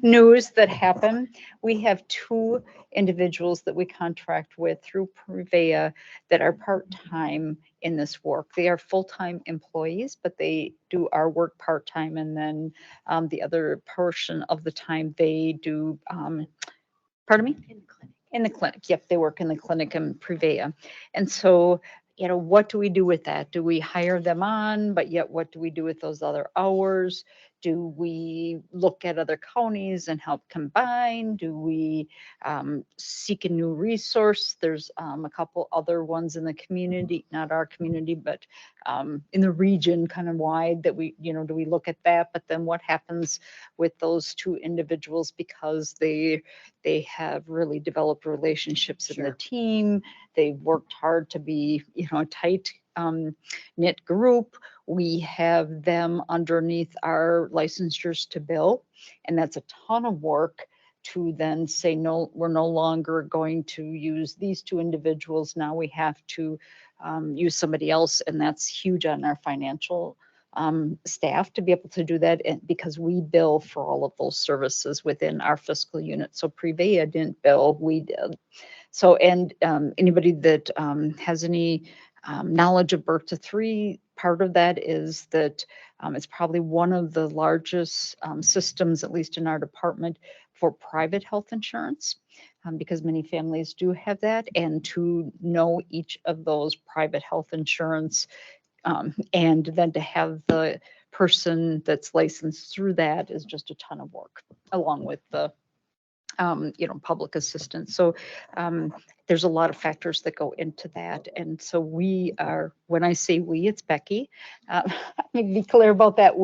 news that happened. We have 2 individuals that we contract with through Prevea that are part-time in this work. They are full-time employees, but they do our work part-time, and then the other portion of the time they do, pardon me? In the clinic. Yep, they work in the clinic in Prevea. And so, what do we do with that? Do we hire them on, but yet what do we do with those other hours? Do we look at other counties and help combine? Do we seek a new resource? There's a couple other ones in the community, not our community, but in the region kind of wide that we, do we look at that? But then what happens with those 2 individuals because they have really developed relationships in the Sure. team. They've worked hard to be, a tight knit group. We have them underneath our licensures to bill, and that's a ton of work to then say, no, we're no longer going to use these 2 individuals. Now we have to use somebody else, and that's huge on our financial staff to be able to do that, and because we bill for all of those services within our fiscal unit. So Prevea didn't bill, we did. So, and anybody that has any knowledge of birth to 3, part of that is that it's probably one of the largest systems, at least in our department, for private health insurance. Because many families do have that, and to know each of those private health insurance and then to have the person that's licensed through that is just a ton of work, along with the, public assistance. So there's a lot of factors that go into that. And so we are, when I say we, it's Becky. Let me be clear about that.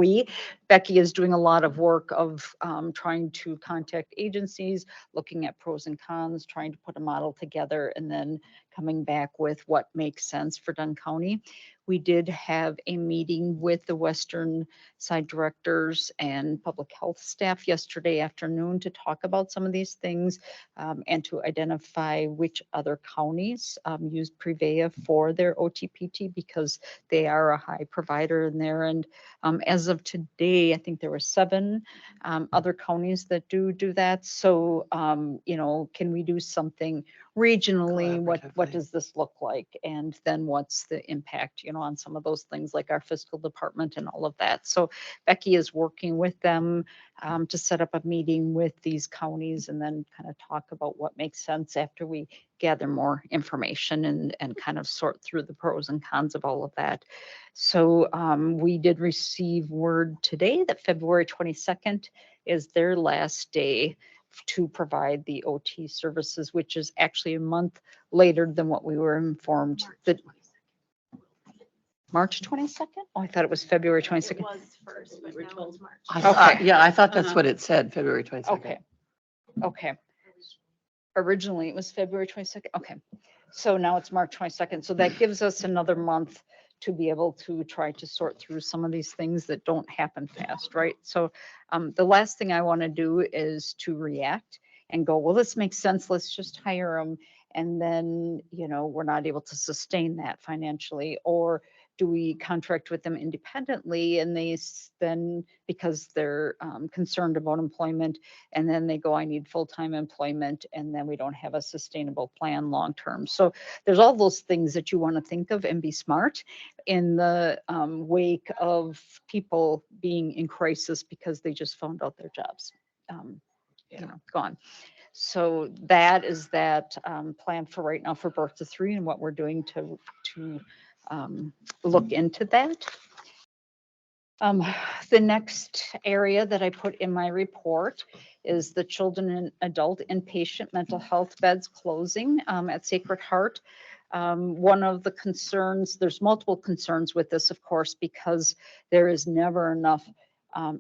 Becky is doing a lot of work of trying to contact agencies, looking at pros and cons, trying to put a model together, and then coming back with what makes sense for Dunn County. We did have a meeting with the Western Side directors and public health staff yesterday afternoon to talk about some of these things and to identify which other counties use Prevea for their OTPT, because they are a high provider in there. And as of today, I think there were 7 other counties that do that. So, can we do something regionally? What Collaboratively. does this look like? And then what's the impact, on some of those things like our fiscal department and all of that. So Becky is working with them to set up a meeting with these counties and then kind of talk about what makes sense after we gather more information and kind of sort through the pros and cons of all of that. So we did receive word today that February 22nd is their last day to provide the OT services, which is actually a month later than what we were informed. That March 22nd? Oh, I thought it was February 22nd. first, but now it's March. I thought that's Uh-huh. what it said, February 22nd. Okay. Okay. Originally, it was February 22nd. Okay. So now it's March 22nd. So that gives us another month to be able to try to sort through some of these things that don't happen fast, right? So the last thing I want to do is to react and go, well, this makes sense. Let's just hire them. And then, we're not able to sustain that financially. Or do we contract with them independently and then because they're concerned about employment, and then they go, I need full-time employment, and then we don't have a sustainable plan long-term. So there's all those things that you want to think of and be smart in the wake of people being in crisis because they just found out their jobs, gone. So that is that plan for right now for birth to 3 and what we're doing to look into that. The next area that I put in my report is the children and adult inpatient mental health beds closing at Sacred Heart. One of the concerns, there's multiple concerns with this, of course, because there is never enough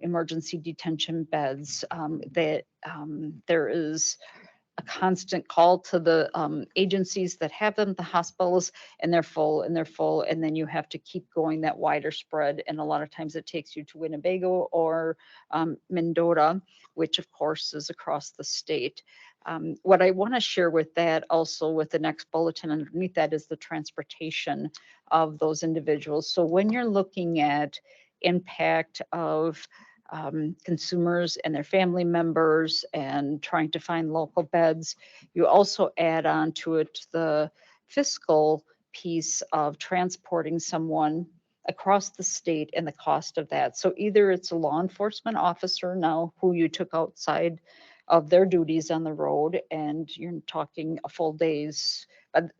emergency detention beds. There is a constant call to the agencies that have them, the hospitals, and they're full and they're full. And then you have to keep going that wider spread. And a lot of times it takes you to Winnebago or Mendota, which of course is across the state. What I want to share with that also with the next bulletin underneath that is the transportation of those individuals. So when you're looking at impact of consumers and their family members and trying to find local beds, you also add on to it the fiscal piece of transporting someone across the state and the cost of that. So either it's a law enforcement officer now who you took outside of their duties on the road and you're talking a full day's, but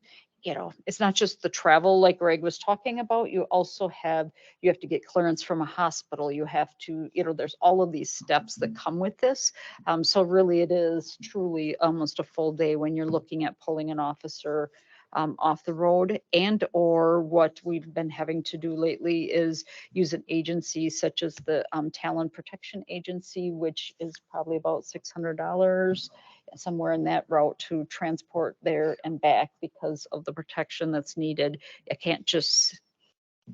it's not just the travel like Greg was talking about. You also have to get clearance from a hospital. You have to, there's all of these steps that come with this. So really it is truly almost a full day when you're looking at pulling an officer off the road, and or what we've been having to do lately is use an agency such as the Talent Protection Agency, which is probably about $600 somewhere in that route to transport there and back because of the protection that's needed. I can't just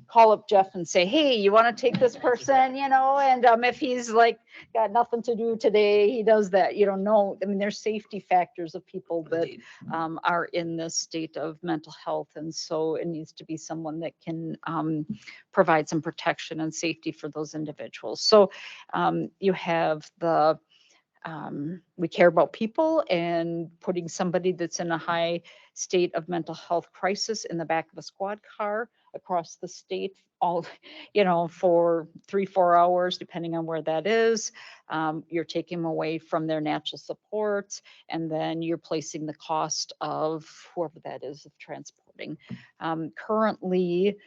call up Jeff and say, hey, you want to take this person, and if he's like got nothing to do today, he does that. You don't know. I mean, there's safety factors of people that are in this state of mental health. And so it needs to be someone that can provide some protection and safety for those individuals. So you have the we care about people, and putting somebody that's in a high state of mental health crisis in the back of a squad car across the state, all, for 3-4 hours, depending on where that is. You're taking them away from their natural supports, and then you're placing the cost of whoever that is of transporting. Currently,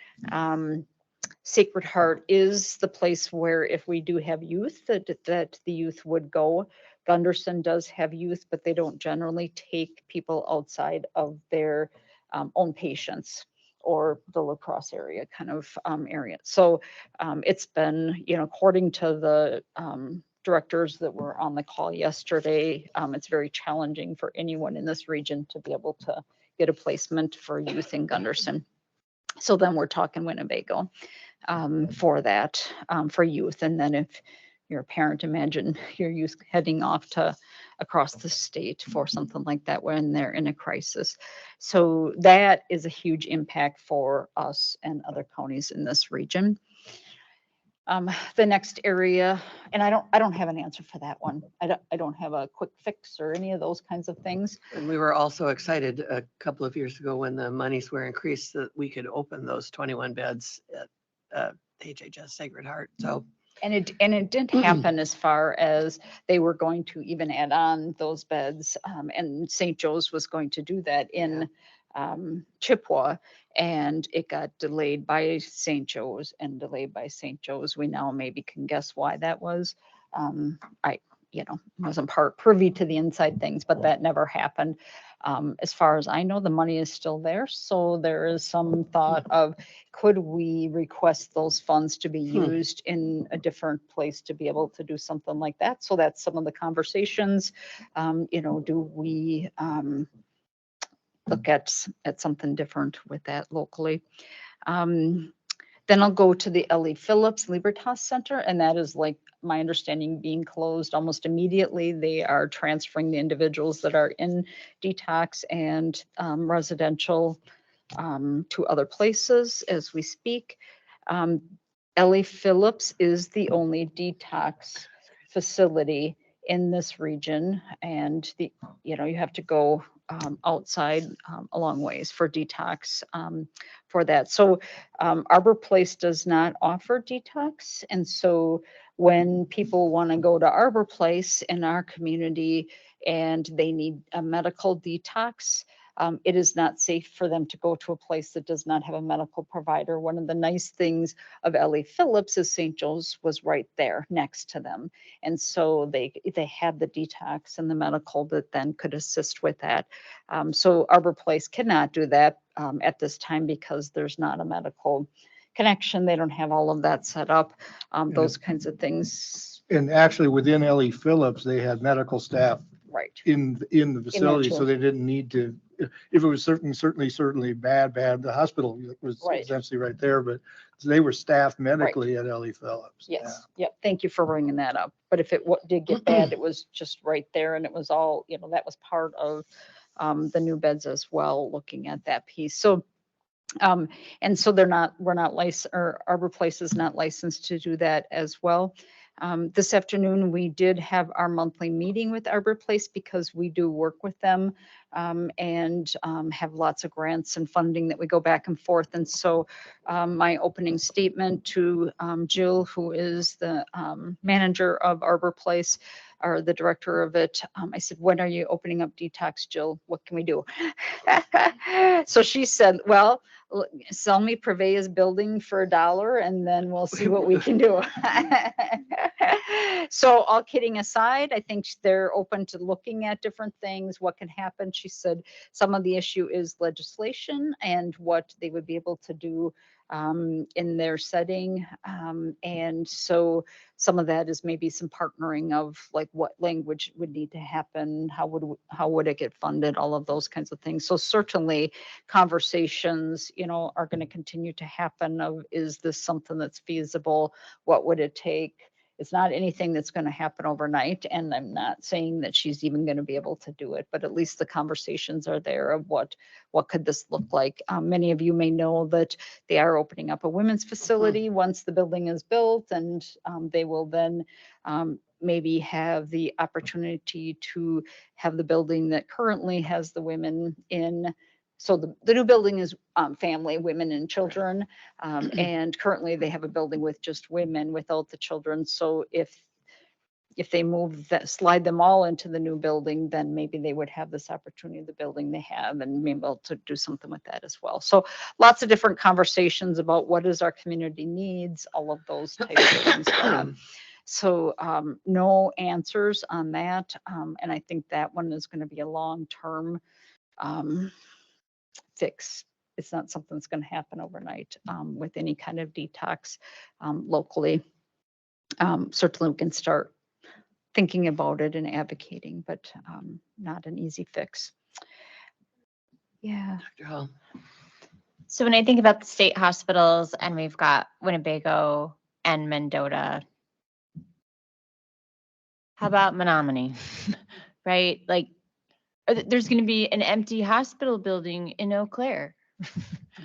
Sacred Heart is the place where if we do have youth, that the youth would go. Gunderson does have youth, but they don't generally take people outside of their own patients or the La Crosse area kind of area. So it's been, according to the directors that were on the call yesterday, it's very challenging for anyone in this region to be able to get a placement for youth in Gunderson. So then we're talking Winnebago for that, for youth. And then if you're a parent, imagine your youth heading off to across the state for something like that when they're in a crisis. So that is a huge impact for us and other counties in this region. The next area, and I don't have an answer for that one. I don't have a quick fix or any of those kinds of things. And we were also excited a couple of years ago when the monies were increased that we could open those 21 beds at HHS Sacred Heart. So. And it didn't happen as far as they were going to even add on those beds. And St. Joe's was going to do that in Chippewa, and it got delayed by St. Joe's and delayed by St. Joe's. We now maybe can guess why that was. I wasn't privy to the inside things, but that never happened. As far as I know, the money is still there. So there is some thought of, could we request those funds to be used in a different place to be able to do something like that? So that's some of the conversations. Do we look at something different with that locally? Then I'll go to the Ellie Phillips Libertas Center, and that is like my understanding being closed almost immediately. They are transferring the individuals that are in detox and residential to other places as we speak. Um, Ellie Phillips is the only detox facility in this region, and you have to go outside a long ways for detox for that. So Arbor Place does not offer detox, and so when people want to go to Arbor Place in our community and they need a medical detox, it is not safe for them to go to a place that does not have a medical provider. One of the nice things of Ellie Phillips is St. Joe's was right there next to them. And so they had the detox and the medical that then could assist with that. So Arbor Place cannot do that at this time because there's not a medical connection. They don't have all of that set up, those kinds of things. And actually within Ellie Phillips, they had medical staff Right. in the facility, so too. they didn't need to, if it was certainly bad, the hospital was Right. essentially right there, but they were staffed medically at Ellie Phillips. Yes, yep, thank you for bringing that up. But if it did get bad, it was just right there, and it was all, that was part of the new beds as well, looking at that piece. So, and so we're not licensed, or Arbor Place is not licensed to do that as well. This afternoon, we did have our monthly meeting with Arbor Place because we do work with them and have lots of grants and funding that we go back and forth. And so my opening statement to Jill, who is the manager of Arbor Place, or the director of it, I said, when are you opening up detox, Jill? What can we do? So she said, well, sell me Purveyor's building for $1 and then we'll see what we can do. So all kidding aside, I think they're open to looking at different things, what can happen. She said some of the issue is legislation and what they would be able to do in their setting. And so some of that is maybe some partnering of like what language would need to happen, how would it get funded, all of those kinds of things. So certainly conversations, are going to continue to happen of, is this something that's feasible? What would it take? It's not anything that's going to happen overnight. And I'm not saying that she's even going to be able to do it, but at least the conversations are there of what could this look like. Many of you may know that they are opening up a women's facility once the building is built, and they will then maybe have the opportunity to have the building that currently has the women in. So the new building is family, women and children. And currently they have a building with just women without the children. So if they slide them all into the new building, then maybe they would have this opportunity, the building they have, and be able to do something with that as well. So lots of different conversations about what is our community needs, all of those types of things. So no answers on that. And I think that one is going to be a long-term fix. It's not something that's going to happen overnight with any kind of detox locally. Certainly we can start thinking about it and advocating, but not an easy fix. Yeah. Dr. Hall. So when I think about the state hospitals, and we've got Winnebago and Mendota, how about Menominee? Right? Like, there's going to be an empty hospital building in Eau Claire,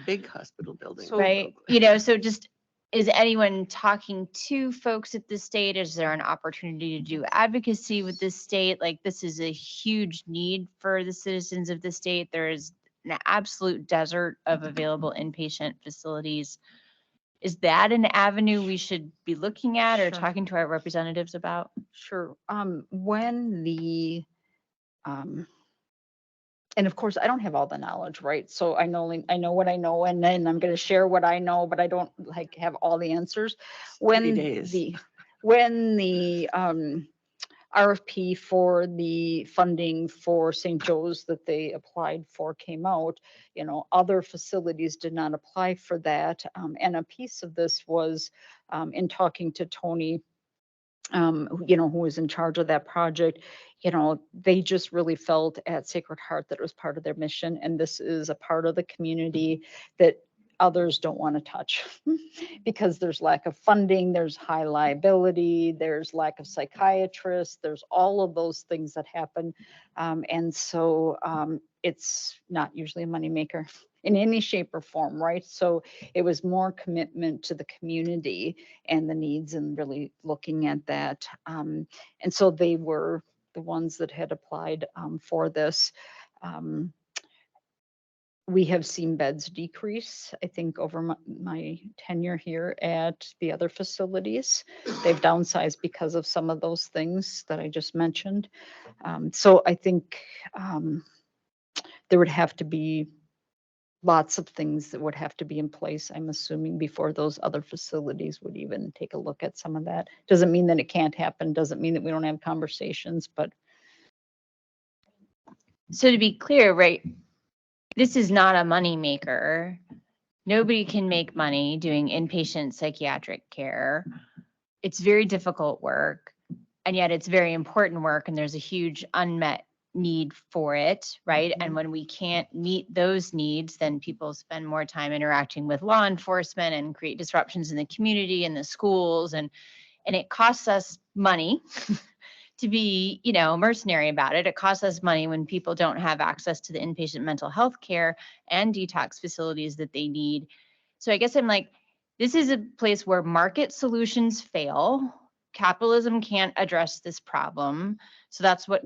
Big hospital building. right? So just, is anyone talking to folks at the state? Is there an opportunity to do advocacy with the state? Like, this is a huge need for the citizens of the state. There is an absolute desert of available inpatient facilities. Is that an avenue we should be looking at or Sure. talking to our representatives about? Sure. When the and of course, I don't have all the knowledge, right? So I know what I know, and then I'm going to share what I know, but I don't have all the answers. 30 days. When the RFP for the funding for St. Joe's that they applied for came out, other facilities did not apply for that. And a piece of this was in talking to Tony, who was in charge of that project. They just really felt at Sacred Heart that it was part of their mission. And this is a part of the community that others don't want to touch because there's lack of funding, there's high liability, there's lack of psychiatrists, there's all of those things that happen. And so it's not usually a moneymaker in any shape or form, right? So it was more commitment to the community and the needs and really looking at that. And so they were the ones that had applied for this. We have seen beds decrease, I think, over my tenure here at the other facilities. They've downsized because of some of those things that I just mentioned. So I think there would have to be lots of things that would have to be in place, I'm assuming, before those other facilities would even take a look at some of that. Doesn't mean that it can't happen, doesn't mean that we don't have conversations, but. So to be clear, right, this is not a moneymaker. Nobody can make money doing inpatient psychiatric care. It's very difficult work, and yet it's very important work, and there's a huge unmet need for it, right? And when we can't meet those needs, then people spend more time interacting with law enforcement and create disruptions in the community and the schools, and it costs us money to be, mercenary about it. It costs us money when people don't have access to the inpatient mental health care and detox facilities that they need. So I guess I'm like, this is a place where market solutions fail. Capitalism can't address this problem. So that's what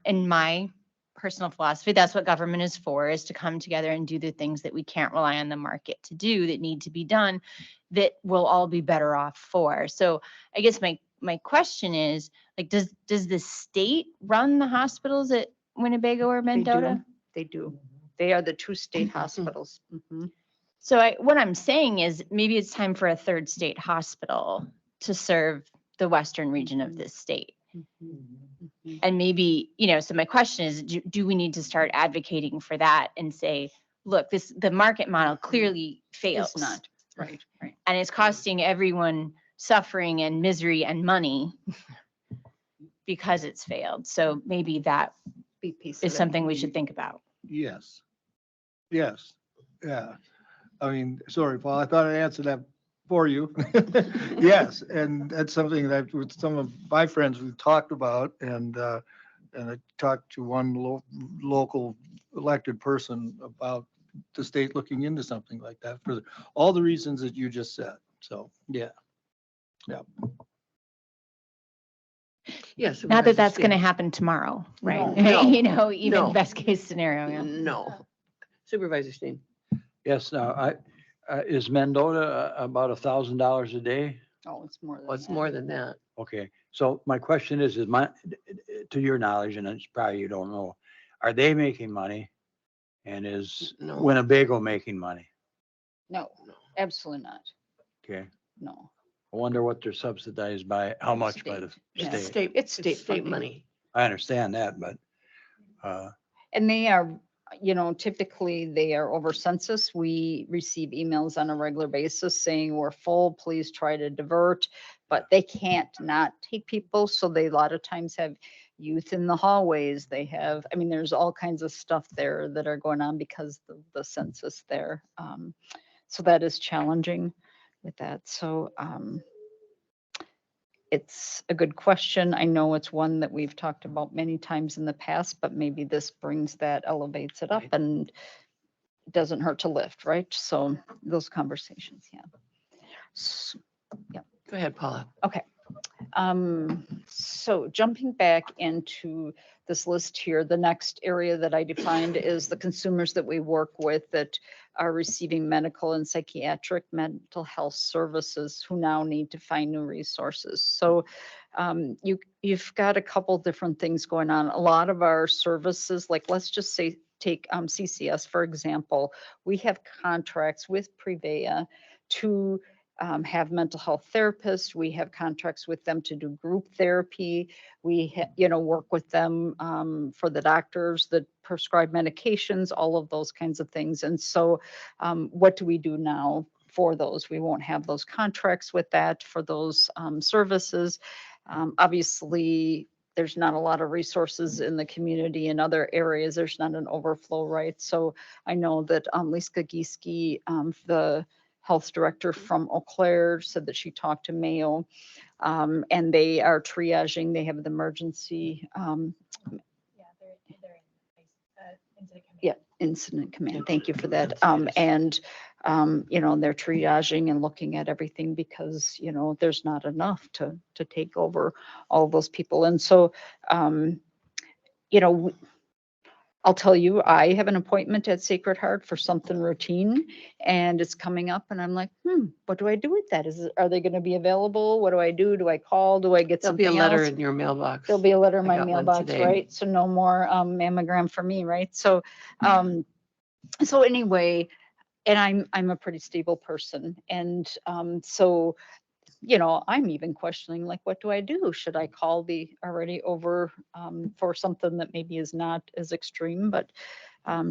in my personal philosophy, that's what government is for, is to come together and do the things that we can't rely on the market to do, that need to be done, that we'll all be better off for. So I guess my question is, like, does the state run the hospitals at Winnebago or Mendota? They do. They are the two state hospitals. Mhm. So what I'm saying is maybe it's time for a third state hospital to serve the western region of this state. Mhm. And maybe, so my question is, do we need to start advocating for that and say, look, the market model clearly fails. It's not, right. And it's costing everyone suffering and misery and money because it's failed. So maybe that Be piece of is it. something we should think about. Yes. Yes, yeah. I mean, sorry, Paul, I thought I answered that for you. Yes, and that's something that with some of my friends we've talked about, and I talked to one local elected person about the state looking into something like that for all the reasons that you just said. So, yeah. Yes. Not that that's going to happen tomorrow, right? No. Even No. best case scenario. Yeah. No. Supervisor Steen. Yes, now, is Mendota about $1,000 a day? Oh, it's more than What's that. more than that? Okay, so my question is to your knowledge, and it's probably you don't know, are they making money? And is No. Winnebago making money? No, absolutely not. Okay, No. I wonder what they're subsidized by, how much by the State. Yeah. state? State, It's it's state state funding. money. I understand that, but, And they are, typically they are over census. We receive emails on a regular basis saying we're full, please try to divert, but they can't not take people. So they a lot of times have youth in the hallways. They have, there's all kinds of stuff there that are going on because of the census there. So that is challenging with that. So, it's a good question. I know it's one that we've talked about many times in the past, but maybe this brings that, elevates it up, Right. and it doesn't hurt to lift, right? So those conversations, yeah. Go ahead, Paula. Okay. So jumping back into this list here, the next area that I defined is the consumers that we work with that are receiving medical and psychiatric mental health services who now need to find new resources. So you've got a couple different things going on. A lot of our services, like let's just say, take CCS, for example, we have contracts with Prevea to have mental health therapists. We have contracts with them to do group therapy. We, work with them for the doctors that prescribe medications, all of those kinds of things. And so what do we do now for those? We won't have those contracts with that for those services. Obviously, there's not a lot of resources in the community in other areas. There's not an overflow, right? So I know that Liska Gieske, the health director from Eau Claire, said that she talked to Mayo, and they are triaging. They have the emergency, Yeah, they're into the command. yeah, incident command. Thank you for that. Incident. And they're triaging and looking at everything because, there's not enough to take over all those people. And so, you know, I'll tell you, I have an appointment at Sacred Heart for something routine and it's coming up and I'm like, what do I do with that? Are they going to be available? What do I do? Do I call? Do I get There'll be a something letter else? in your mailbox. There'll be a letter in I my got one mailbox, today. right? So no more mammogram for me, right? So, anyway, and I'm a pretty stable person. And so, I'm even questioning, like, what do I do? Should I call the already over for something that maybe is not as extreme, but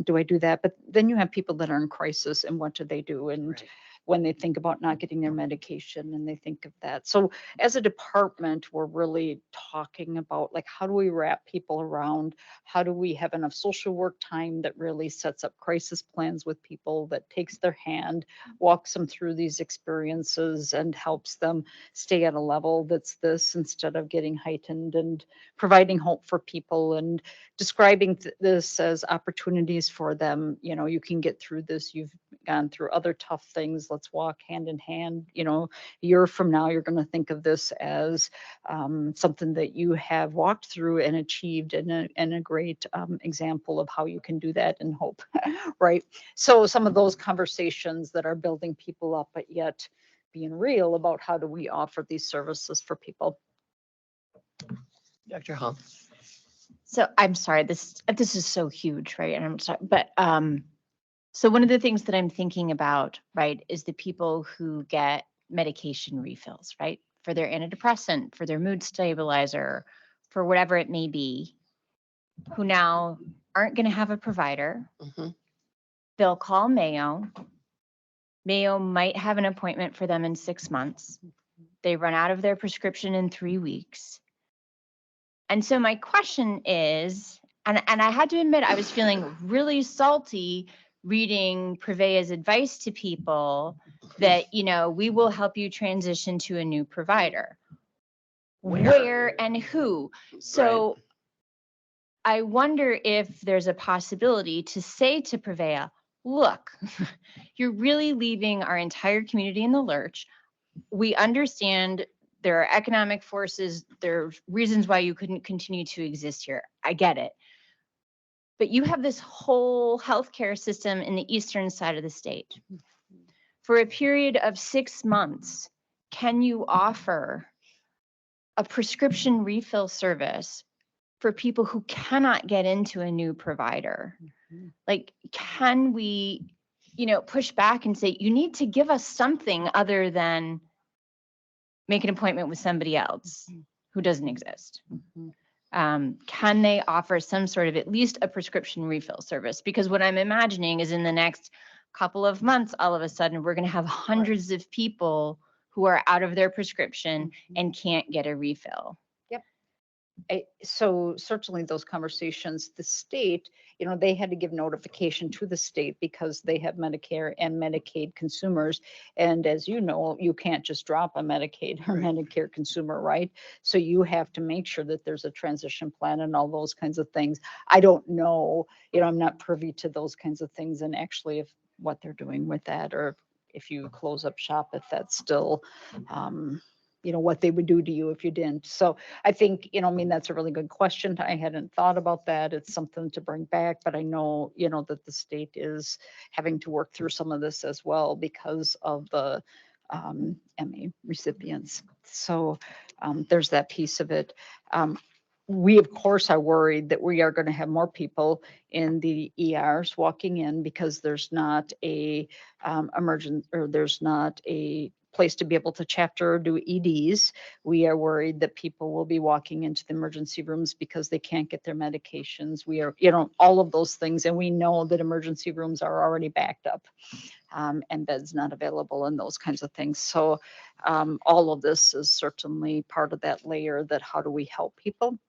do I do that? But then you have people that are in crisis and what do they do? And Right. when they think about not getting their medication and they think of that. So as a department, we're really talking about, like, how do we wrap people around? How do we have enough social work time that really sets up crisis plans with people, that takes their hand, walks them through these experiences and helps them stay at a level that's this, instead of getting heightened, and providing hope for people and describing this as opportunities for them. You can get through this. You've gone through other tough things. Let's walk hand in hand. A year from now, you're going to think of this as something that you have walked through and achieved, and a great example of how you can do that in hope, right? So some of those conversations that are building people up, but yet being real about how do we offer these services for people. Dr. Hall. So I'm sorry, this is so huge, right? And I'm sorry, but so one of the things that I'm thinking about, right, is the people who get medication refills, right, for their antidepressant, for their mood stabilizer, for whatever it may be, who now aren't going to have a provider. Mhm. They'll call Mayo. Mayo might have an appointment for them in 6 months. They run out of their prescription in 3 weeks. And so my question is, and I had to admit, I was feeling really salty reading Prevea's advice to people that, we will help you transition to a new provider. Where and who? So I wonder if there's a possibility to say to Prevea, look, you're really leaving our entire community in the lurch. We understand there are economic forces, there are reasons why you couldn't continue to exist here. I get it. But you have this whole healthcare system in the eastern side of the state. For a period of 6 months, can you offer a prescription refill service for people who cannot get into a new provider? Like, can we, push back and say, you need to give us something other than make an appointment with somebody else who doesn't exist? Can they offer some sort of at least a prescription refill service? Because what I'm imagining is in the next couple of months, all of a sudden, we're going to have hundreds of people who are out of their prescription and can't get a refill. So certainly those conversations, the state, they had to give notification to the state because they have Medicare and Medicaid consumers. And as you know, you can't just drop a Medicaid or Medicare consumer, right? So you have to make sure that there's a transition plan and all those kinds of things. I don't know, I'm not privy to those kinds of things, and actually if what they're doing with that, or if you close up shop, if that's still, what they would do to you if you didn't. So I think, that's a really good question. I hadn't thought about that. It's something to bring back, but I know, that the state is having to work through some of this as well because of the MA recipients. So there's that piece of it. We, of course, are worried that we are going to have more people in the ERs walking in because there's not a there's not a place to be able to chapter or do EDs. We are worried that people will be walking into the emergency rooms because they can't get their medications. We are, all of those things. And we know that emergency rooms are already backed up and beds not available and those kinds of things. So all of this is certainly part of that layer, that how do we help people?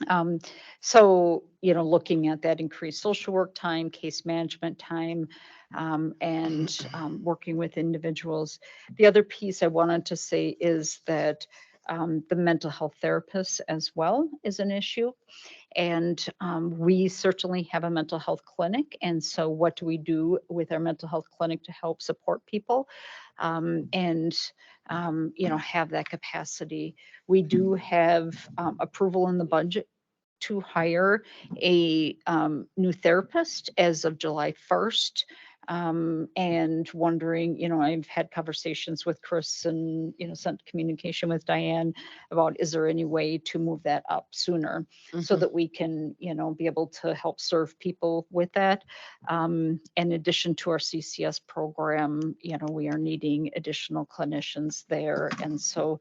Um, So, looking at that increased social work time, case management time, and working with individuals. The other piece I wanted to say is that the mental health therapists as well is an issue. And we certainly have a mental health clinic. And so what do we do with our mental health clinic to help support people and, have that capacity? We do have approval in the budget to hire a new therapist as of July 1st. And wondering, I've had conversations with Chris and, sent communication with Diane about, is there any way to move that up sooner so Mhm. that we can, be able to help serve people with that. In addition to our CCS program, we are needing additional clinicians there. And so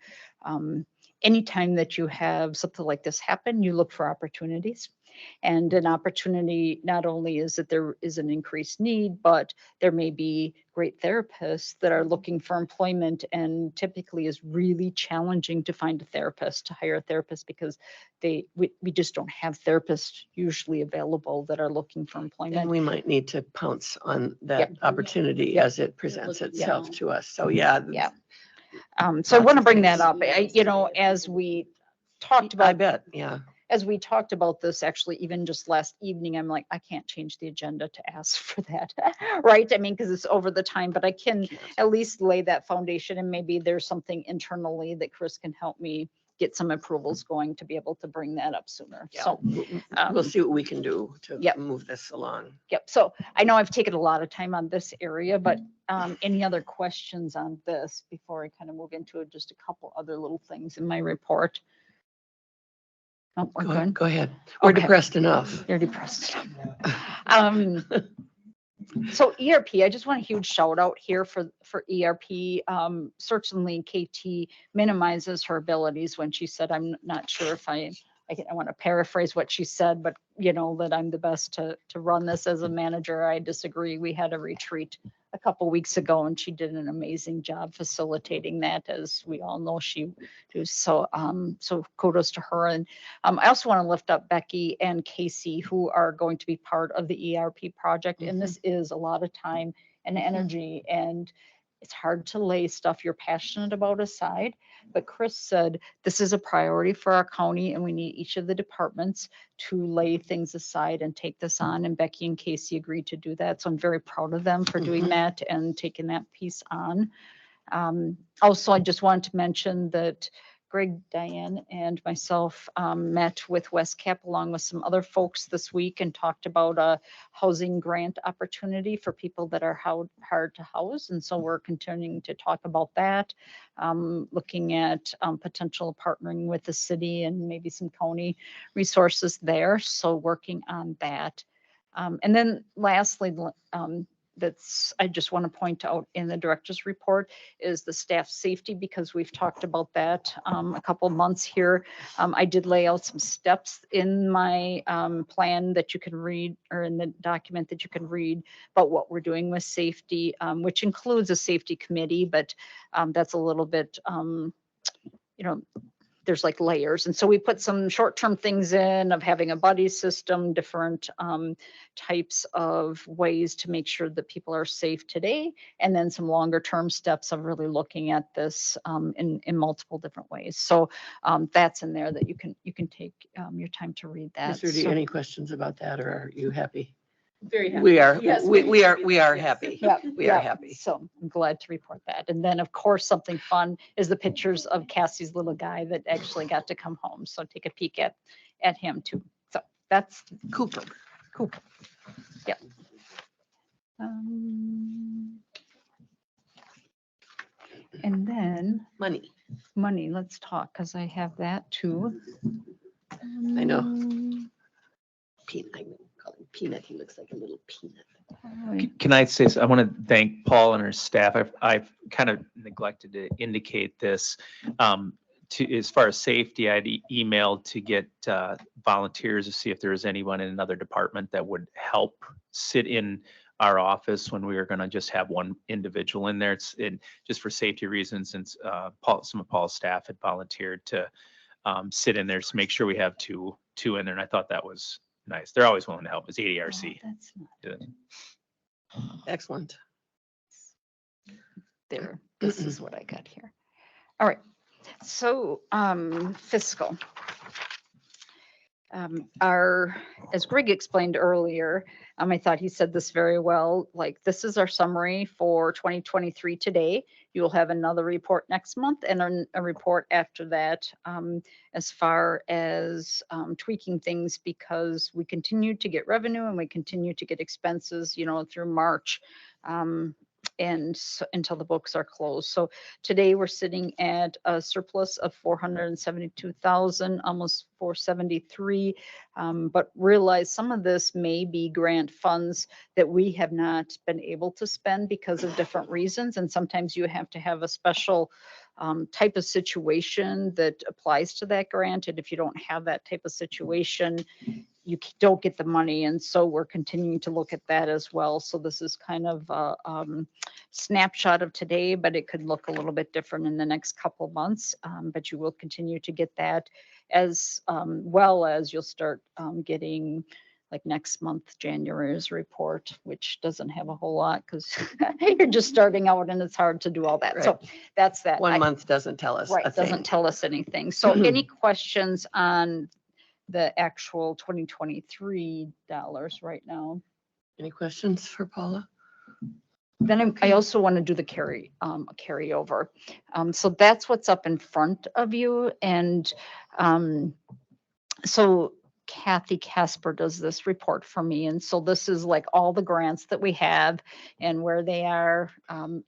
anytime that you have something like this happen, you look for opportunities. And an opportunity not only is that there is an increased need, but there may be great therapists that are looking for employment, and typically is really challenging to find a therapist, to hire a therapist, because we just don't have therapists usually available that are looking for And employment. we might need to pounce on that Yep. opportunity Yep. as it presents looking itself now. to us. So yeah. Yeah. So I Lots want to of bring that things. up. As we talked I about bet, yeah. as we talked about this, actually, even just last evening, I'm like, I can't change the agenda to ask for that, right? I mean, because it's over the time, but I can at least lay that foundation, and maybe there's something internally that Chris can help me get some approvals going to be able to bring that up sooner. Yeah, So, we'll see what we can do to Yep. move this along. yep. So I know I've taken a lot of time on this area, but any other questions on this before I kind of move into just a couple other little things in my report? Oh, we're good. Go ahead. We're Okay. depressed enough. You're depressed. So ERP, I just want a huge shout out here for ERP. Certainly KT minimizes her abilities when she said, I'm not sure if I want to paraphrase what she said, but that I'm the best to run this as a manager. I disagree. We had a retreat a couple weeks ago and she did an amazing job facilitating that, as we all know she does. So so kudos to her. And I also want to lift up Becky and Casey, who are going to be part of the ERP project. And this is a lot of time and energy, and it's hard to lay stuff you're passionate about aside. But Chris said, this is a priority for our county and we need each of the departments to lay things aside and take this on. And Becky and Casey agreed to do that. So I'm very proud of them for doing that and taking that piece on. Also, I just wanted to mention that Greg, Diane, and myself met with West Cap along with some other folks this week and talked about a housing grant opportunity for people that are hard to house. And so we're continuing to talk about that, looking at potential partnering with the city and maybe some county resources there. So working on that. And then lastly, I just want to point out in the director's report is the staff safety, because we've talked about that a couple months here. I did lay out some steps in my plan that you can read, or in the document that you can read, about what we're doing with safety, which includes a safety committee, but that's a little bit, there's like layers. And so we put some short-term things in of having a buddy system, different types of ways to make sure that people are safe today. And then some longer term steps of really looking at this in multiple different ways. So that's in there that you can take your time to read that. Is there So- any questions about that, or are you happy? Very happy. We are, Yes, we very are, happy. we are Yes. happy. Yep, We are yep. happy. So I'm glad to report that. And then, of course, something fun is the pictures of Cassie's little guy that actually got to come home. So take a peek at him too. So that's Cooper. Cooper. Yep. And then Money. money, let's talk, because I have that too. I know. Peanut, I call him Peanut. He looks like a little peanut. Can I say, I want to thank Paul and her staff. I've kind of neglected to indicate this. As far as safety, I'd emailed to get volunteers to see if there was anyone in another department that would help sit in our office when we were going to just have one individual in there. It's just for safety reasons, since some of Paul's staff had volunteered to sit in there to make sure we have two two in there, and I thought that was nice. They're always willing to help. It's ADRC. Oh, that's not Yeah. Excellent. there. This is what I got here. All right. So fiscal. As Greg explained earlier, I thought he said this very well, like this is our summary for 2023 today. You will have another report next month and a report after that as far as tweaking things because we continue to get revenue and we continue to get expenses, through March. Until the books are closed. So today we're sitting at a surplus of 472,000, almost 473. But realize some of this may be grant funds that we have not been able to spend because of different reasons. And sometimes you have to have a special type of situation that applies to that grant. And if you don't have that type of situation, you don't get the money. And so we're continuing to look at that as well. So this is kind of a snapshot of today, but it could look a little bit different in the next couple months. But you will continue to get that as well as you'll start getting like next month, January's report, which doesn't have a whole lot because you're just starting out and it's hard to do all that. So that's that. 1 month doesn't tell us a Right, thing. doesn't tell us anything. So any questions on the actual 2023 dollars right now? Any questions for Paula? Then I also want to do the carryover. So that's what's up in front of you. And so Kathy Casper does this report for me. And so this is like all the grants that we have and where they are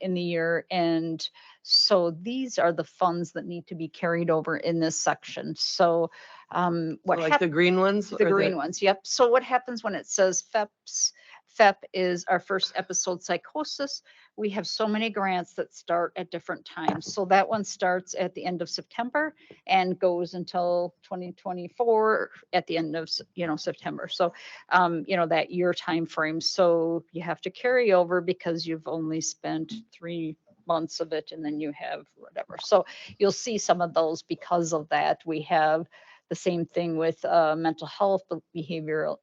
in the year. And so these are the funds that need to be carried over in this section. So what Like the green ones? the or green ones, yep. So what happens when it says FEPS? FEP is our first episode psychosis. We have so many grants that start at different times. So that one starts at the end of September and goes until 2024 at the end of September. So that year time frame. So you have to carry over because you've only spent 3 months of it and then you have whatever. So you'll see some of those because of that. We have the same thing with mental health, behavioral,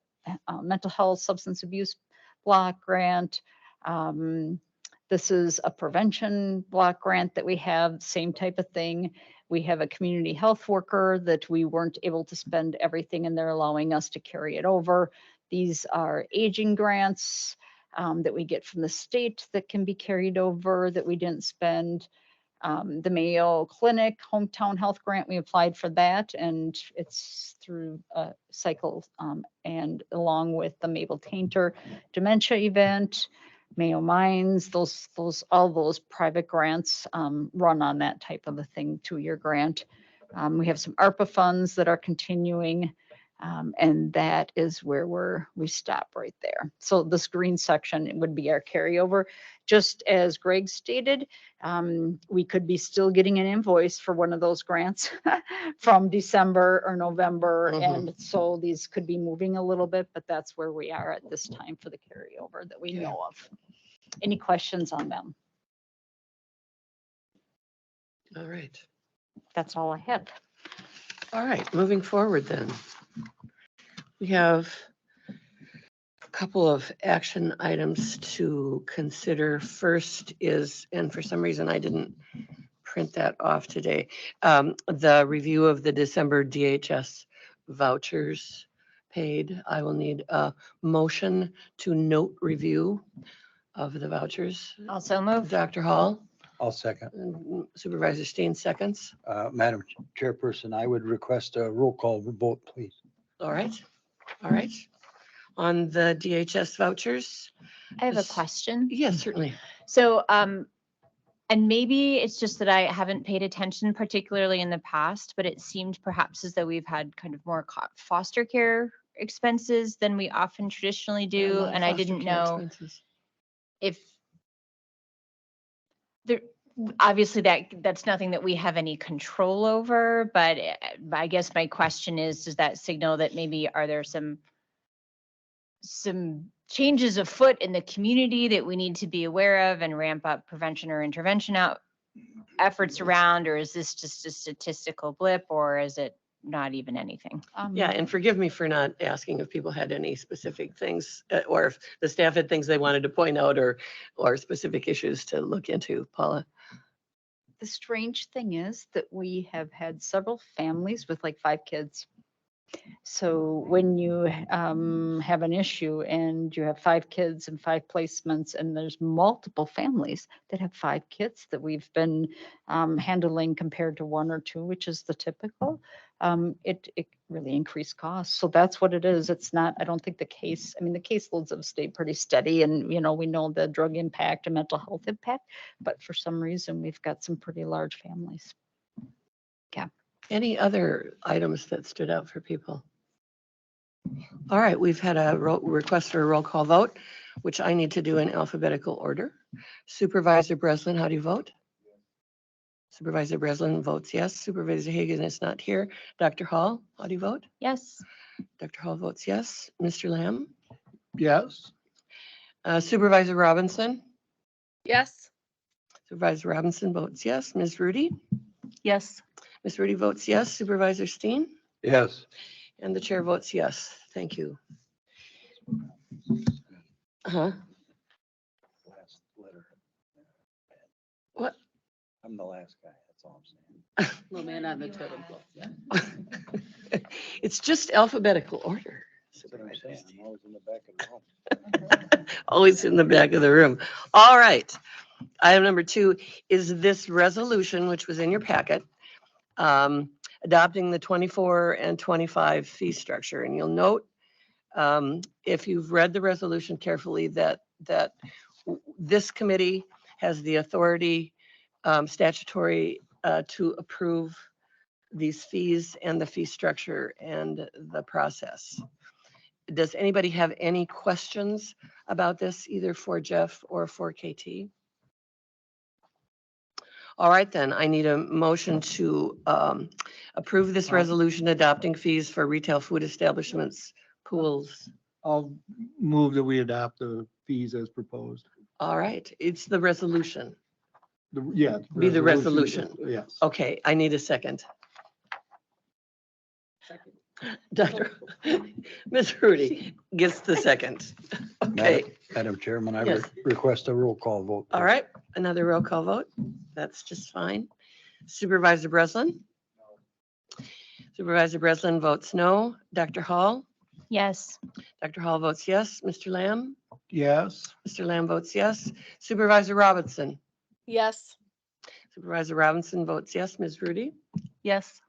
mental health, substance abuse block grant. This is a prevention block grant that we have, same type of thing. We have a community health worker that we weren't able to spend everything and they're allowing us to carry it over. These are aging grants that we get from the state that can be carried over that we didn't spend. The Mayo Clinic Hometown Health Grant, we applied for that and it's through a cycle and along with the Mabel Tainter dementia event, Mayo Mines, all those private grants run on that type of a thing, 2-year grant. We have some ARPA funds that are continuing. And that is where we stop right there. So this green section would be our carryover. Just as Greg stated, we could be still getting an invoice for one of those grants from December or November. And so these could be moving a little bit, but that's where we are at this time for the carryover that we know of. Any questions on them? All right. That's all I have. All right, moving forward then. We have a couple of action items to consider. First is, and for some reason I didn't print that off today, the review of the December DHS vouchers paid. I will need a motion to note review of the vouchers. Also move. Dr. Hall, I'll second. and Supervisor Steen seconds. Madam Chairperson, I would request a roll call vote, please. All right, all right. On the DHS vouchers? I have a Yes. question. Yes, certainly. So, and maybe it's just that I haven't paid attention particularly in the past, but it seemed perhaps as though we've had kind of more foster care expenses than we often traditionally There are a do. lot of And I foster didn't care know expenses. if there, obviously that's nothing that we have any control over, but I guess my question is, does that signal that maybe are there some changes afoot in the community that we need to be aware of and ramp up prevention or intervention efforts around, or is this just a statistical blip, or is it not even anything. Yeah, and forgive me for not asking if people had any specific things, or if the staff had things they wanted to point out or specific issues to look into. Paula? The strange thing is that we have had several families with like 5 kids. So when you have an issue and you have 5 kids and 5 placements, and there's multiple families that have 5 kids that we've been handling compared to 1 or 2, which is the typical, it really increased costs. So that's what it is. It's not, I don't think the case, I mean, the caseloads have stayed pretty steady, and, you know, we know the drug impact and mental health impact, but for some reason, we've got some pretty large families. Any other items that stood out for people? All right, we've had a request for a roll call vote, which I need to do in alphabetical order. Supervisor Breslin, how do you vote? Supervisor Breslin votes yes. Supervisor Hagan is not here. Dr. Hall, how do you vote? Yes. Dr. Hall votes yes. Mr. Lamb? Yes. Supervisor Robinson? Yes. Supervisor Robinson votes yes. Ms. Rudy? Yes. Ms. Rudy votes yes. Supervisor Steen? Yes. And the chair votes yes. Thank you. Huh? Last letter. What? I'm the last guy, that's all I'm saying. Low man on the totem pole. It's just alphabetical order. That's what I'm saying, I'm always in the back of the room. Always in the back of the room. All right. Item number 2 is this resolution, which was in your packet, adopting the 24 and 25 fee structure. And you'll note, if you've read the resolution carefully, that this committee has the authority statutory to approve these fees and the fee structure and the process. Does anybody have any questions about this, either for Jeff or for KT? All right, then, I need a motion to approve this resolution adopting fees for retail food establishments, pools. I'll move that we adopt the fees as proposed. All right, it's the resolution. Yeah. Be the resolution. Yes. Okay, I need a second. Dr. Ms. Rudy gets the second. Okay, Madam Chairman, I Yes. request a roll call vote. all right, another roll call vote. That's just fine. Supervisor Breslin? Supervisor Breslin votes no. Dr. Hall? Yes. Dr. Hall votes yes. Mr. Lamb? Yes. Mr. Lamb votes yes. Supervisor Robinson? Yes. Supervisor Robinson votes yes. Ms. Rudy? Yes.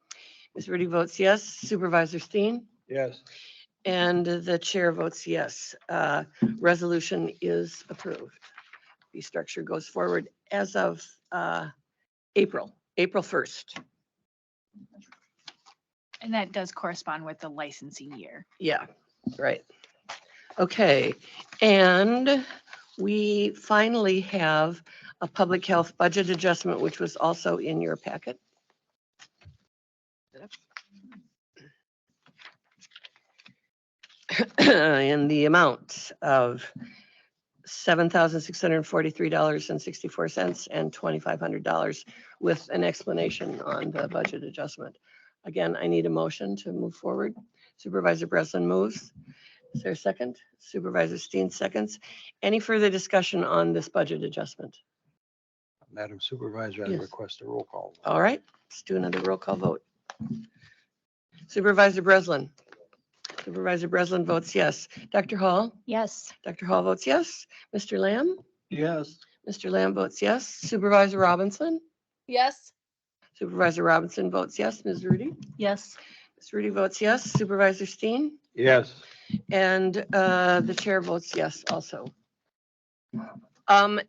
Ms. Rudy votes yes. Supervisor Steen? Yes. And the chair votes yes. Resolution is approved. The structure goes forward as of April 1st. And that does correspond with the licensing year. Yeah, right. Okay, and we finally have a public health budget adjustment, which was also in your packet. In the amount of $7,643.64 and $2,500 with an explanation on the budget adjustment. Again, I need a motion to move forward. Supervisor Breslin moves. Is there a second? Supervisor Steen seconds. Any further discussion on this budget adjustment? Madam Supervisor, I Yes. request a roll call. All right, let's do another roll call vote. Supervisor Breslin. Supervisor Breslin votes yes. Dr. Hall? Yes. Dr. Hall votes yes. Mr. Lamb? Yes. Mr. Lamb votes yes. Supervisor Robinson? Yes. Supervisor Robinson votes yes. Ms. Rudy? Yes. Ms. Rudy votes yes. Supervisor Steen? Yes. And the chair votes yes also.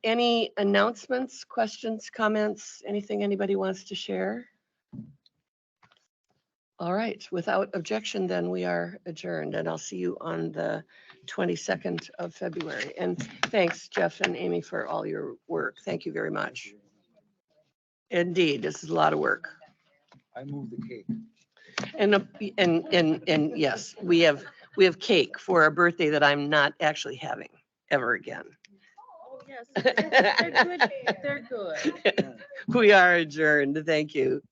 Any announcements, questions, comments, anything anybody wants to share? All right, without objection, then we are adjourned, and I'll see you on the 22nd of February. And thanks, Jeff and Amy, for all your work. Thank you very much. Indeed, this is a lot of work. I move the cake. And yes, we have cake for a birthday that I'm not actually having ever again. Oh, yes. They're good. They're good. We are adjourned. Thank you.